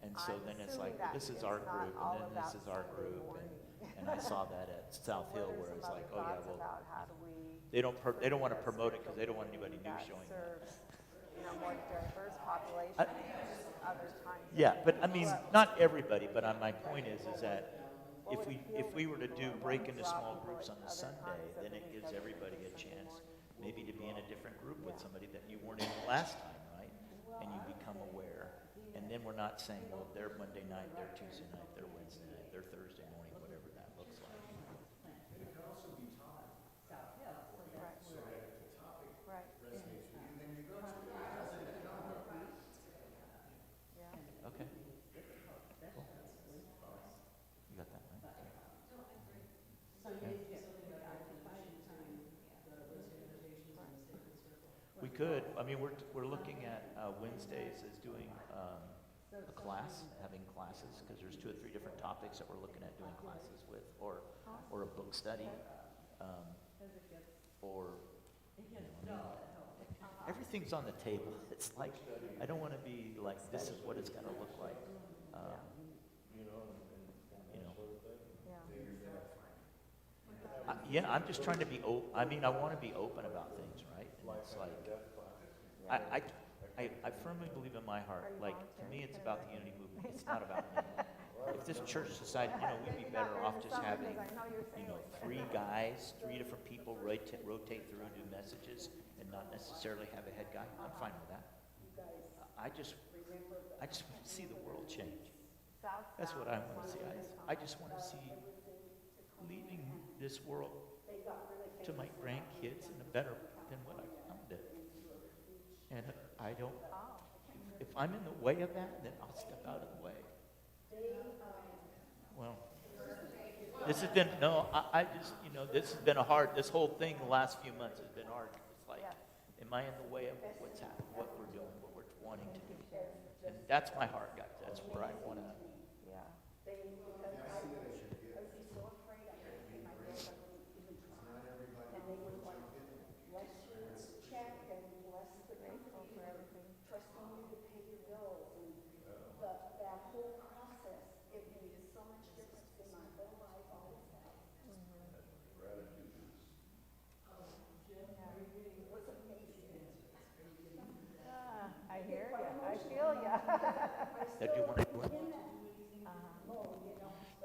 And so I'm then it's assuming like, that this is it's our not group, all and then this about is our Sunday group. morning. And I saw that at South Hill where it's like, oh yeah, well, About how do we they don't want to promote it because they don't want anybody new that showing up. serves, more diverse population other times. Yeah, but I mean, not everybody, but my point is that if we were to do break into small groups on the Sunday, then it gives everybody a chance maybe to be in a different group with somebody that you weren't in the last time, right? And you become aware. And then we're not saying, well, they're Monday night, they're Tuesday night, they're Wednesday night, they're Thursday morning, whatever that looks like. Right. Okay. Cool. You got that, right? We could. I mean, we're looking at Wednesdays as doing a class, having classes, because there's 2 or 3 different topics that we're looking at doing classes with, or a book study, or everything's on the table. It's like I don't want to be like this is what it's going to look like. You know. Yeah. Yeah, I'm just trying to be open. I mean, I want to be open about things, right? And it's like, I firmly believe in my heart, like, to me, it's about the unity movement. It's not about me. If this church decided, we'd be better off just having, 3 guys, 3 different people rotate through and do messages and not necessarily have a head guy, I'm fine with that. I just want to see the world change. That's what I want to see. I just want to see leaving this world to my grandkids in a better than what I found it. And I don't, if I'm in the way of that, then I'll step out of the way. Well, This has been, no, I just, this has been this whole thing the last few months has been hard. It's like, am I in the way of what's happening, what we're doing, what we're wanting to do? And that's my heart, guys. That's where I want to. Yeah. I hear ya. I feel ya. That you want to do it?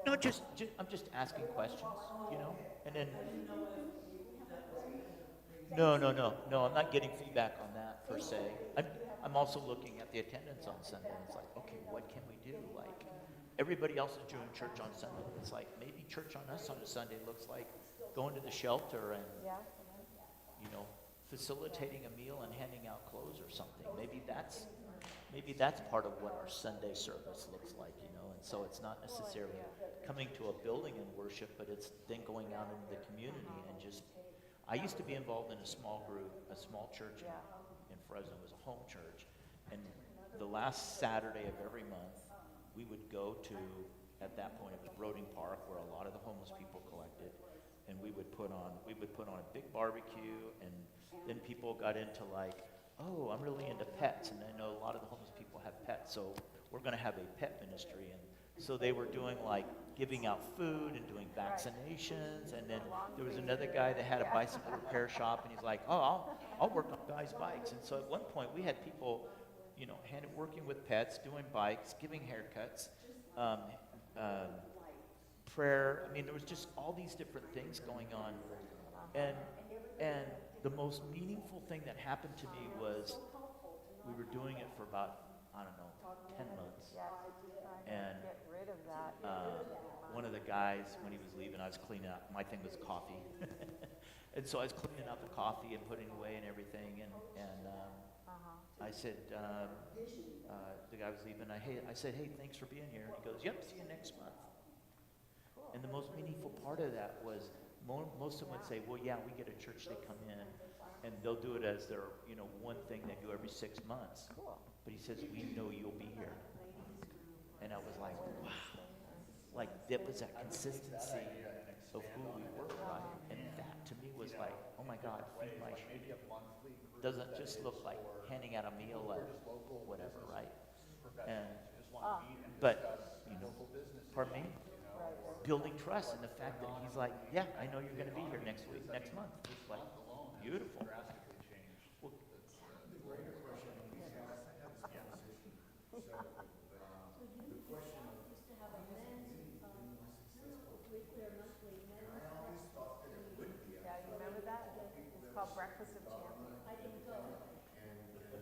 No, I'm just asking questions, and then. No, I'm not getting feedback on that per se. I'm also looking at the attendance on Sunday. And it's like, okay, what can we do? Like, everybody else is doing church on Sunday. It's like maybe church on us on a Sunday looks like going to the shelter and, facilitating a meal and handing out clothes or something. Maybe that's part of what our Sunday service looks like, And so it's not necessarily coming to a building and worship, but it's then going out into the community and just. I used to be involved in a small group, a small church in Fresno. It was a home church, and the last Saturday of every month, we would go to. At that point, it was Broding Park, where a lot of the homeless people collected, and we would put on a big barbecue, and then people got into like, oh, I'm really into pets, and I know a lot of the homeless people have pets, so we're going to have a pet ministry, and so they were doing like giving out food and doing vaccinations, and then there was another guy that had a bicycle repair shop, and he's like, oh, I'll work on guys' bikes, and so at one point we had people, working with pets, doing bikes, giving haircuts, prayer. I mean, there was just all these different things going on, and the most meaningful thing that happened to me was we were doing it for about 10 months, and Get rid of that. one of the guys, when he was leaving, I was cleaning up. My thing was coffee, and so I was cleaning up the coffee and putting it away and everything, and I said, the guy was leaving. I said, hey, thanks for being here. And he goes, yep, see you next month. And the most meaningful part of that was most of them would say, well, yeah, we get a church, they come in, and they'll do it as their, one thing they do every 6 months. But he says, we know you'll be here. And I was like, wow. Like, that was that consistency of who we were, right? And that, to me, was like, oh, my God, feed my sheep. Doesn't just look like handing out a meal at whatever, right? And, but, pardon me? Building trust in the fact that he's like, yeah, I know you're going to be here next month. It's like, beautiful. Well, Yeah, you remember that? It's called Breakfast of Champions.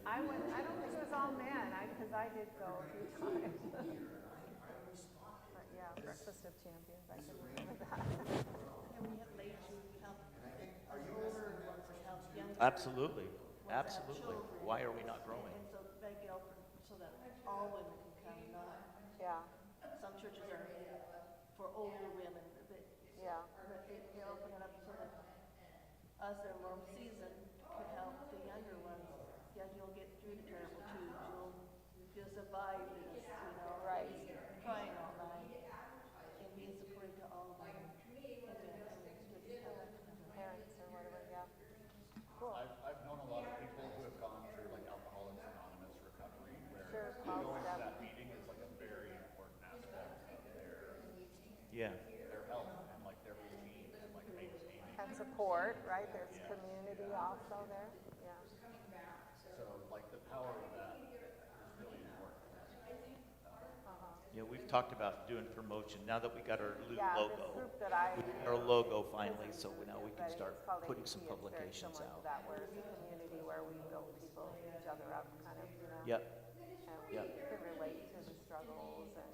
I don't think it was all men, because I did go a few times. But yeah, Breakfast of Champions, I can remember that. And we have ladies who help older ones help younger. absolutely. Absolutely. Why are we not growing? And so they get open so that all women can come, not, Yeah, some churches are for older women, yeah. but they open it up so that us that are more seasoned could help the younger ones. Yeah, you'll get through the terrible twos, you'll survive this, Right. he's crying all night, and being supportive to all of them. Parents or whatever, yeah. Cool. I've known a lot of people who have gone through like Alcoholics Anonymous recovery, where Sure, going to step. that meeting is like a very important aspect of Yeah. their health and like their routine and like maintaining. And support, right? There's community also there, yeah. So like the power of that is really important. Yeah, we've talked about doing promotion. Now that we got our new Yeah, this logo, group that I. we got our logo finally, so now we can But start it's called putting some APT. It's very publications similar to out. that, where it's a community where we build people, each other up, kind of, Yep. And we Yep. can relate to the struggles and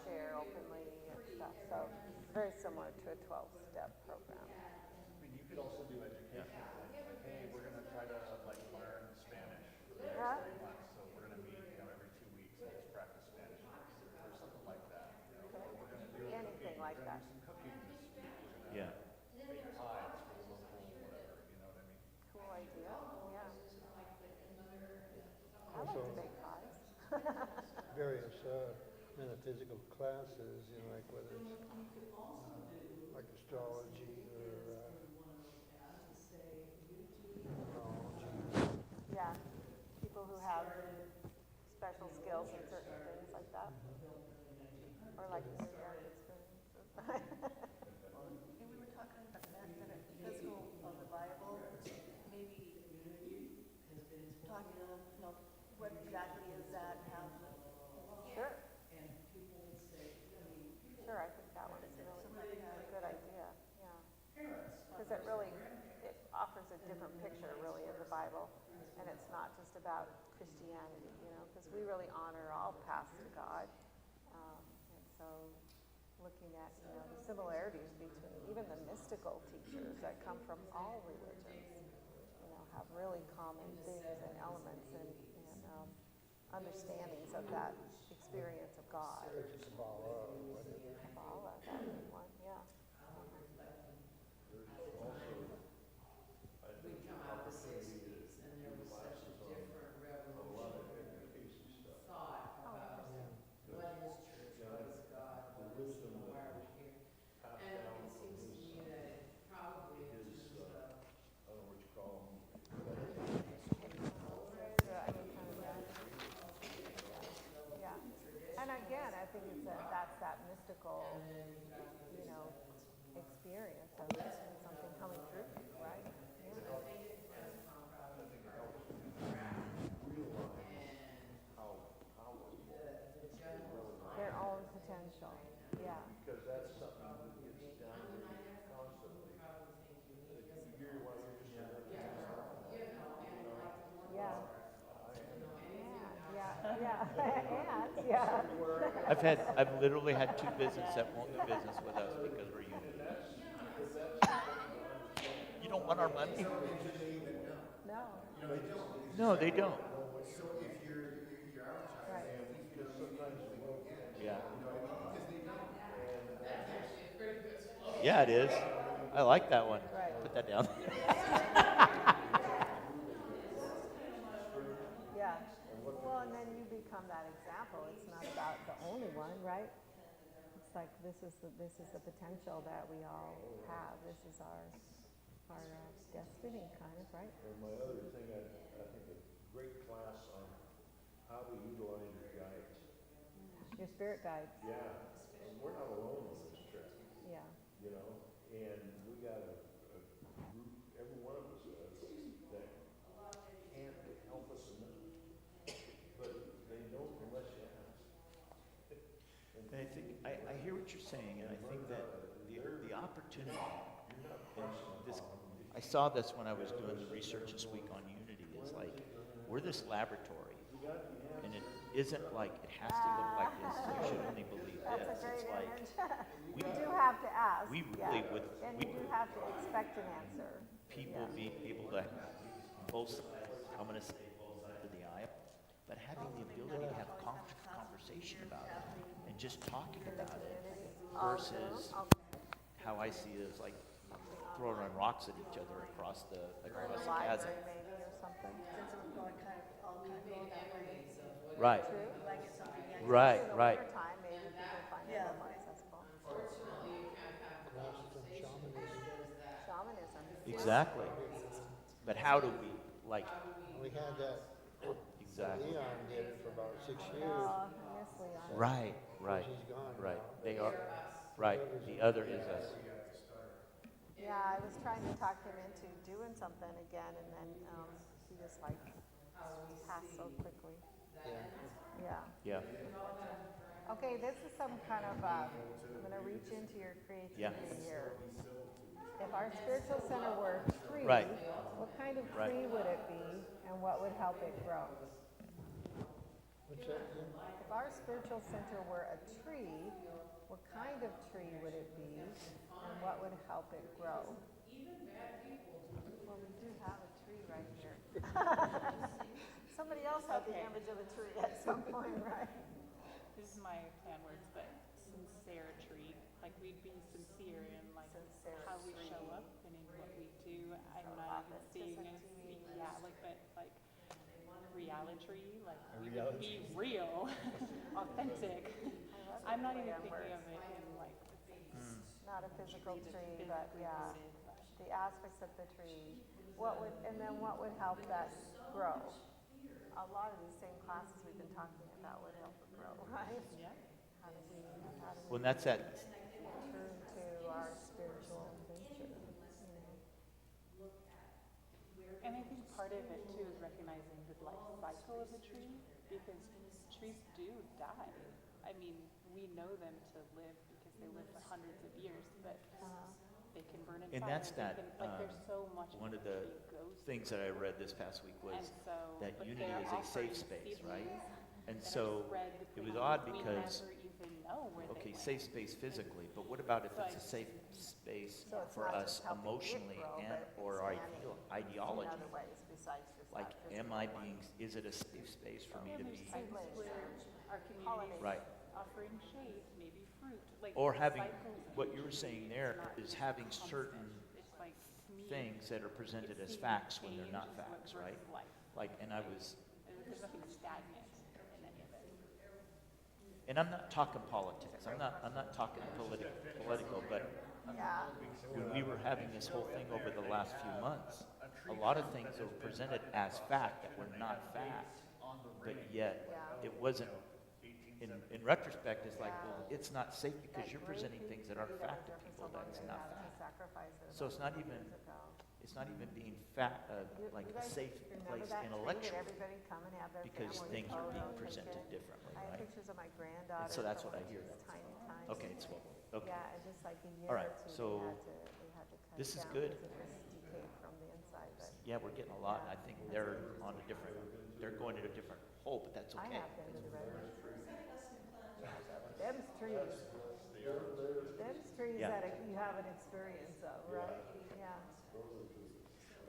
share openly and stuff. So it's very similar to a 12-step program. I mean, you could also do education. Like, hey, we're gonna try to like learn Spanish for the Yeah. next 3 months, so we're gonna meet, every 2 weeks and just practice Spanish or something like that. Or we're gonna do Anything like that. some cooking this various metaphysical classes, you know, like whether it's like astrology or numerology. Yeah, people who have special skills in certain things like that. Or like near-death experiences. And we were talking about that physical of the Bible, maybe talking, what exactly is that, how, Sure. Sure, I think that one's a really good idea, yeah. Because it really, it offers a different picture really of the Bible. And it's not just about Christianity, you know, because we really honor all paths to God. And so looking at, you know, the similarities between even the mystical teachers that come from all religions, you know, have really common things and elements and understandings of that experience of God. Kabbalah or whatever. Kabbalah, that would be one, yeah. There's also, I think, opportunity to do classes on a lot of education stuff. The wisdom that was passed down from his son, I don't know what you call them. Yeah. And again, I think it's that's that mystical, you know, experience of something coming through, right? Yeah. Their own potential, yeah. Because that's something that gets downgraded constantly. You're while you're just a Yeah. Yeah. Yeah. I've literally had two businesses that won't do business with us because we're union. You don't want our money? No. No, they don't. Right. Yeah. Yeah, it is. I like that one. Right. Put that down. Yeah. Well, and then you become that example. It's not about the only one, right? It's like this is the potential that we all have. This is our destiny, kind of, right? And my other thing, I think a great class on how to utilize your guides. Your spirit guides. Yeah, and we're not alone on this trip, Yeah. you know, and we got a group, every one of us does, that can't help us enough. But they don't unless you ask. And I think, I hear what you're saying, and I think that the opportunity, and this, I saw this when I was doing the research this week on unity, is like, we're this laboratory, and it isn't like, it has to look like this, you should only believe That's a this. great It's like, image. You do have to ask. we really yeah. would, And we, you do have to expect an answer. people Yeah. being able to, both sides, I'm gonna say both sides of the aisle, but having the ability to have conversation about it, and just talking about it, versus how I see it as like throwing on rocks at each other across the chasm. Library maybe or something. since we're going kind of, all kind of go that way, so Right, like it's something that. right, In the right. wintertime, maybe people find it Yeah. more accessible. Class from shamanism. Shamanism. Exactly. But how do we, like, We had that, exactly. Leon did it for about 6 years. Oh, yes, Leon. Right, right, He's gone right. now. They are, right. The other is us. Yeah, I was trying to talk him into doing something again, and then he just like passed so quickly. Yeah. Yeah. Yeah. Okay, this is some kind of, I'm going to reach into your creativity here. If our spiritual center were a tree, Right. what kind of Right. tree would it be, and what would help it grow? What's that? If our spiritual center were a tree, what kind of tree would it be, and what would help it grow? Well, we do have a tree right here. Somebody else had the image of a tree at some point, right? This is my plan words, but sincere tree. Like we'd be sincere in like Sincere how we tree. show up and in what we do. I'm not even seeing Authenticity. yeah, like but like reality reality, like A you would reality. be real, authentic. I'm not even thinking words. of it in like the sense. Not a physical tree, but physically yeah, rooted. the aspects of the tree. What would help that grow? A lot of these same classes we've been talking about would help it grow, right? Yeah. How do we Well, and that's that. turn to our spiritual nature, you know? And I think part of it too is recognizing the life cycle of a tree, because trees do die. I mean, we know them to live because they live for hundreds of years, but they can burn in And fire. that's they that, can, like there's so much one of that the a tree goes things through. that I read this past week was And so, that but unity they're is a safe offering space, right? seedlings And that are so spread it was between odd we because, never even know where okay, they safe space physically, but what about if So it's a I- safe space So it's for not us just helping it emotionally grow, and but or expanding in ideology? other ways besides just Like, that am physical I one. being? Is it a safe space for me And to there's be? times where our communities Pollinate. Right. offering shade, maybe fruit, like Or the having cycles of what you were nature saying is there not is having constant. certain It's like, to me, things that are presented it's as seeing facts when they're change not is what facts, births right? life. Like, and I was, There's nothing stagnant in any of it. and I'm not talking politics. I'm not talking political, but Yeah, when we were having this whole thing over the last few months, a lot of things were presented as fact that were not fact, but yet it wasn't. In retrospect, it's like, well, it's not safe because you're presenting things that aren't fact to people. That's not fact. So it's not even being like a safe place intellectually, everybody come and have their because family things are being photo presented taken. differently, I have right? pictures of my granddaughter. And so that's from what I when hear. she was tiny, tiny. Okay, it's okay. Yeah, and just like a year All right, or two, so they had to cut this it is down good. because it was decayed from the inside, but Yeah, we're getting a lot. I think they're on a different. They're going to a different hole, but that's I okay. have been to the redwoods. Them's trees. Them's trees Yeah. that you have an experience of, right? Yeah.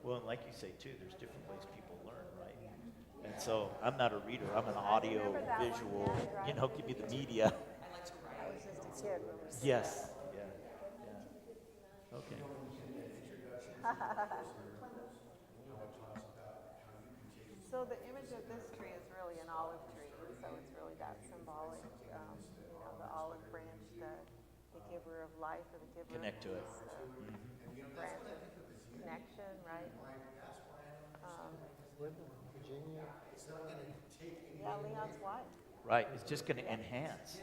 Well, and like you say too, there's different ways people learn, right? And so I'm not a reader. I'm an audio, remember that one, visual. yeah, You know, give me the media. I was just a kid when we. Yes. Yeah. Okay. So the image of this tree is really an olive tree, so it's really that symbolic, the olive branch, the giver of life or the giver Connect to of it. peace, branch of connection, right? Virginia, Yeah, Leon's wife Right. It's just going to enhance.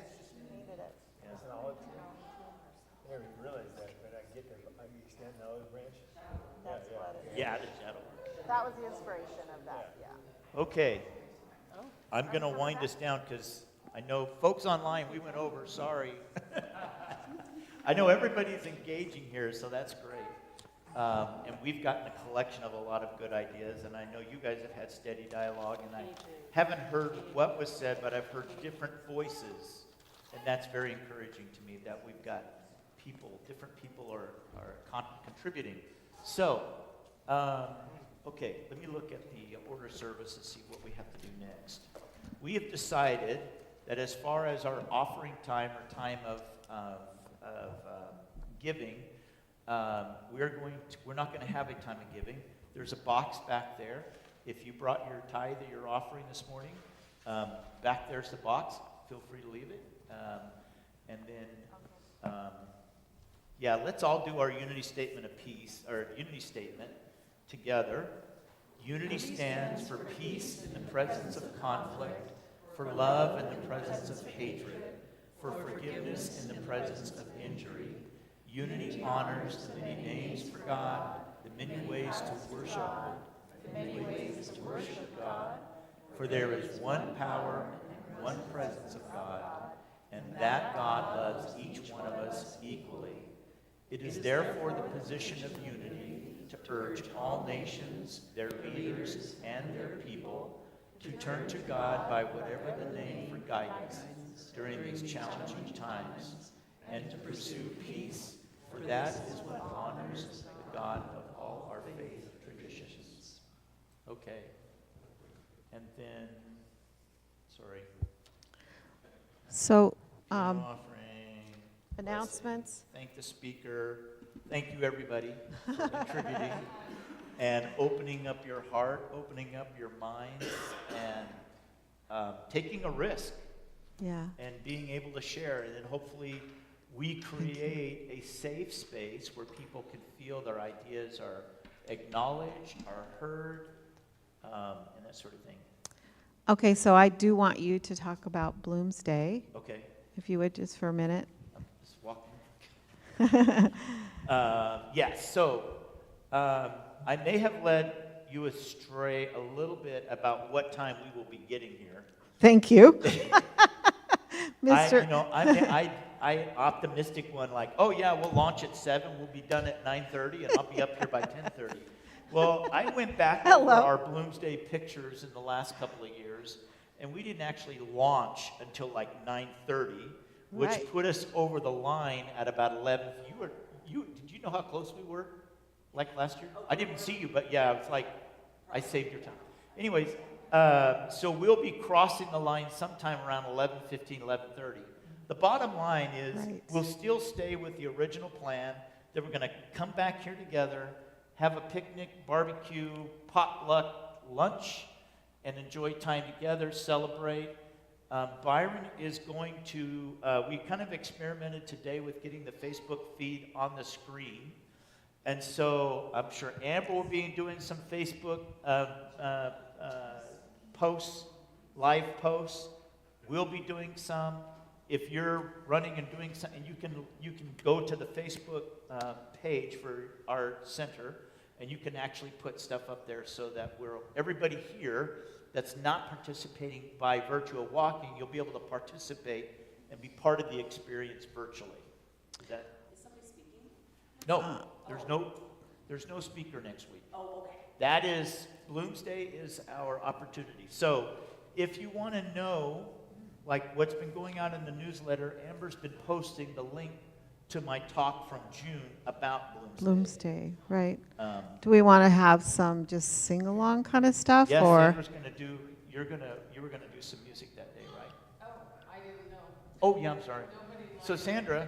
needed it. That's an olive tree. I never even realized that, but I get you extend an olive branch. That's what it is. Yeah, that'll work. That was the inspiration of that, yeah. Okay. I'm going to wind this down because I know folks online, we went over, sorry. I know everybody's engaging here, so that's great. And we've gotten a collection of a lot of good ideas, and I know you guys have had steady dialogue, and I haven't heard what was said, but I've heard different voices, and that's very encouraging to me that we've got different people are contributing. So, okay, let me look at the order of service and see what we have to do next. We have decided that as far as our offering time or time of giving, we're not going to have a time of giving. There's a box back there. If you brought your tithe or your offering this morning, back there's the box. Feel free to leave it. And then, yeah, let's all do our unity statement of peace, or unity statement together. Unity stands for peace in the presence of conflict, for love in the presence of hatred, for forgiveness in the presence of injury. Unity honors the many names for God, the many ways to worship God. For there is one power, one presence of God, and that God loves each one of us equally. It is therefore the position of unity to urge all nations, their leaders, and their people to turn to God by whatever the name for guidance during these challenging times, and to pursue peace, for that is what honors the God of all our faith traditions. Okay. And then, sorry. So, Offering. announcements. Thank the speaker. Thank you, everybody, for contributing. and opening up your heart, opening up your mind, and taking a risk Yeah. and being able to share. And then hopefully we create a safe space where people can feel their ideas are acknowledged, are heard, and that sort of thing. Okay, so I do want you to talk about Bloomsday, Okay, if you would, just for a minute. I'm just walking. Yes, so I may have led you astray a little bit about what time we will be getting here. Thank you. I optimistic one, like, oh yeah, we'll launch at 7, we'll be done at 9:30, and I'll be up here by 10:30. Well, I went back over our Bloomsday pictures in the last couple of years, and we didn't actually launch until like 9:30, which Right. put us over the line at about 11. Did you know how close we were, like last year? I didn't see you, but yeah, it's like I saved your time. Anyways, so we'll be crossing the line sometime around 11:15, 11:30. The bottom line is we'll still stay with the original plan that we're going to come back here together, have a picnic, barbecue, potluck, lunch, and enjoy time together, celebrate. Byron is going to, we kind of experimented today with getting the Facebook feed on the screen. And so I'm sure Amber will be doing some Facebook posts, live posts. We'll be doing some. If you're running and doing something, you can go to the Facebook page for our center, and you can actually put stuff up there so that everybody here that's not participating by virtual walking, you'll be able to participate and be part of the experience virtually. Is somebody speaking? No, there's no speaker next week. Oh, okay. That is, Bloomsday is our opportunity. So if you want to know like what's been going on in the newsletter, Amber's been posting the link to my talk from June about Bloomsday. Bloomsday, right. Do we want to have some just sing-along kind of stuff? Yes, or? Amber's going to do, you were going to do some music that day, right? Oh, I didn't know. Oh, yeah, I'm sorry. So Sandra.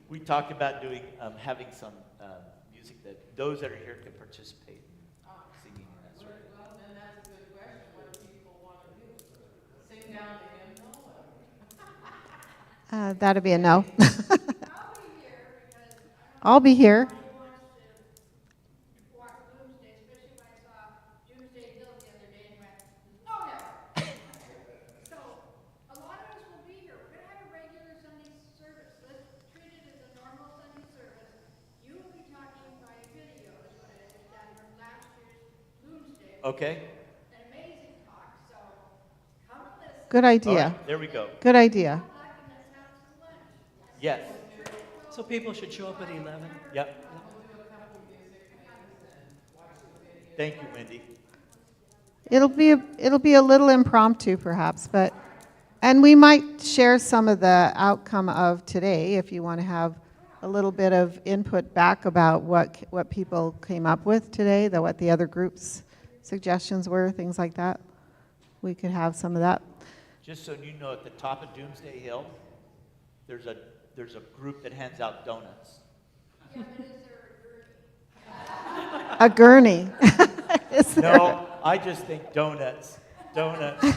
We talked about doing, having some music that those that are here can participate in singing and that sort of thing. Well, then that's a good question. What do people want to do? Sing down the hymnal? That'd be a no. I'll be here because I'll be here. I watched walk Bloomsday, especially when I saw Doomsday Hill the other day and went, oh no. So a lot of us will be here. We're gonna have a regular Sunday service. Let's treat it as a normal Sunday service. You will be talking by video, is what I understand from last year's Bloomsday. Okay. An amazing talk. So come and listen. Good All idea. right, there we go. Good idea. Yes. So people should show up at 11. Yep. Thank you, Wendy. It'll be a little impromptu perhaps, and we might share some of the outcome of today if you want to have a little bit of input back about what people came up with today, what the other groups' suggestions were, things like that. We could have some of that. Just so you know, at the top of Doomsday Hill, there's a group that hands out donuts. A gurney. No, I just think donuts. Donuts.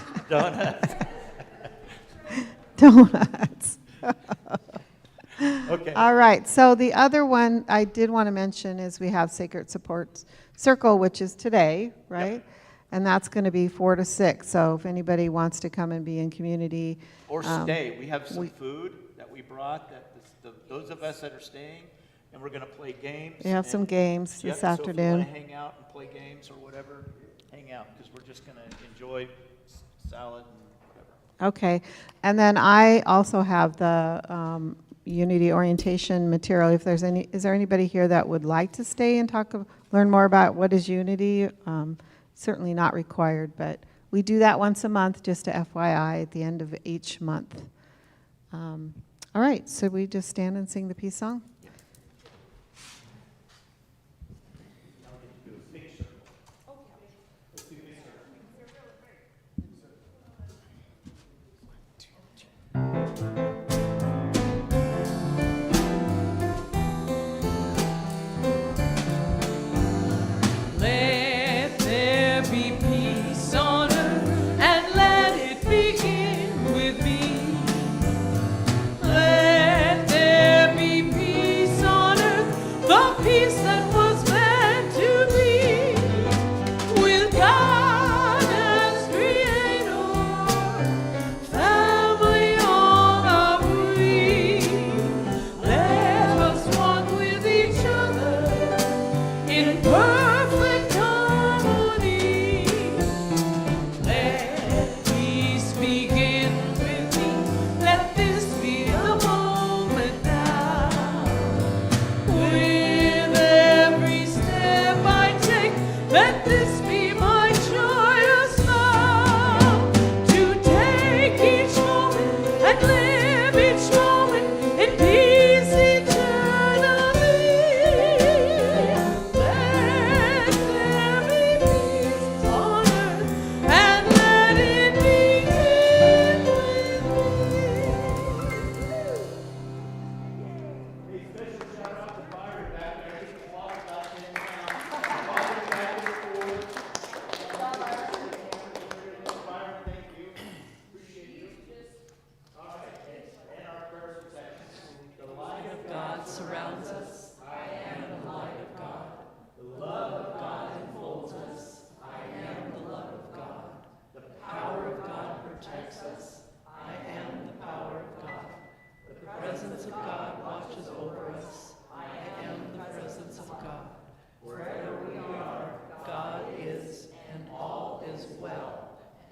Donuts. Okay. All right. So the other one I did want to mention is we have Sacred Support Circle, which is today, right? Yep. And that's going to be 4 to 6. So if anybody wants to come and be in community. Or stay. We have some food that we brought, those of us that are staying, and we're going to play games. We have some games this afternoon. So if you want to hang out and play games or whatever, hang out, because we're just going to enjoy salad and whatever. Okay. And then I also have the Unity orientation material. If there's is there anybody here that would like to stay and learn more about what is Unity? Certainly not required, but we do that once a month, just to FYI, at the end of each month. All right, so we just stand and sing the peace song?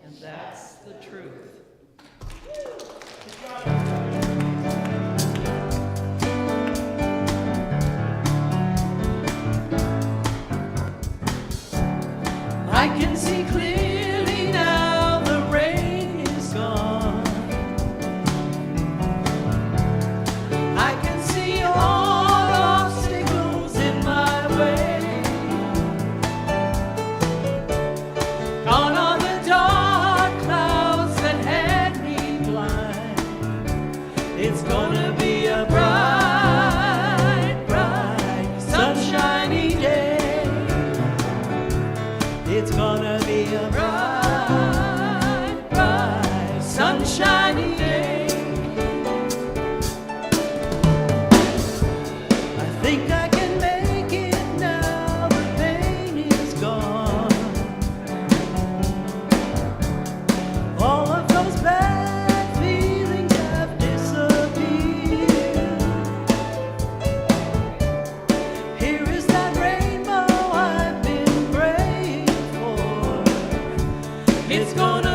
and that's the truth. I can see clearly now the rain is gone. I can see all obstacles in my way. Gone are the dark clouds that had me blind. It's gonna be a bright, bright, sunshiny day. It's gonna be a bright, bright, sunshiny day. I think I can make it now, the pain is gone. All of those bad feelings have disappeared. Here is that rainbow I've been praying for. It's gonna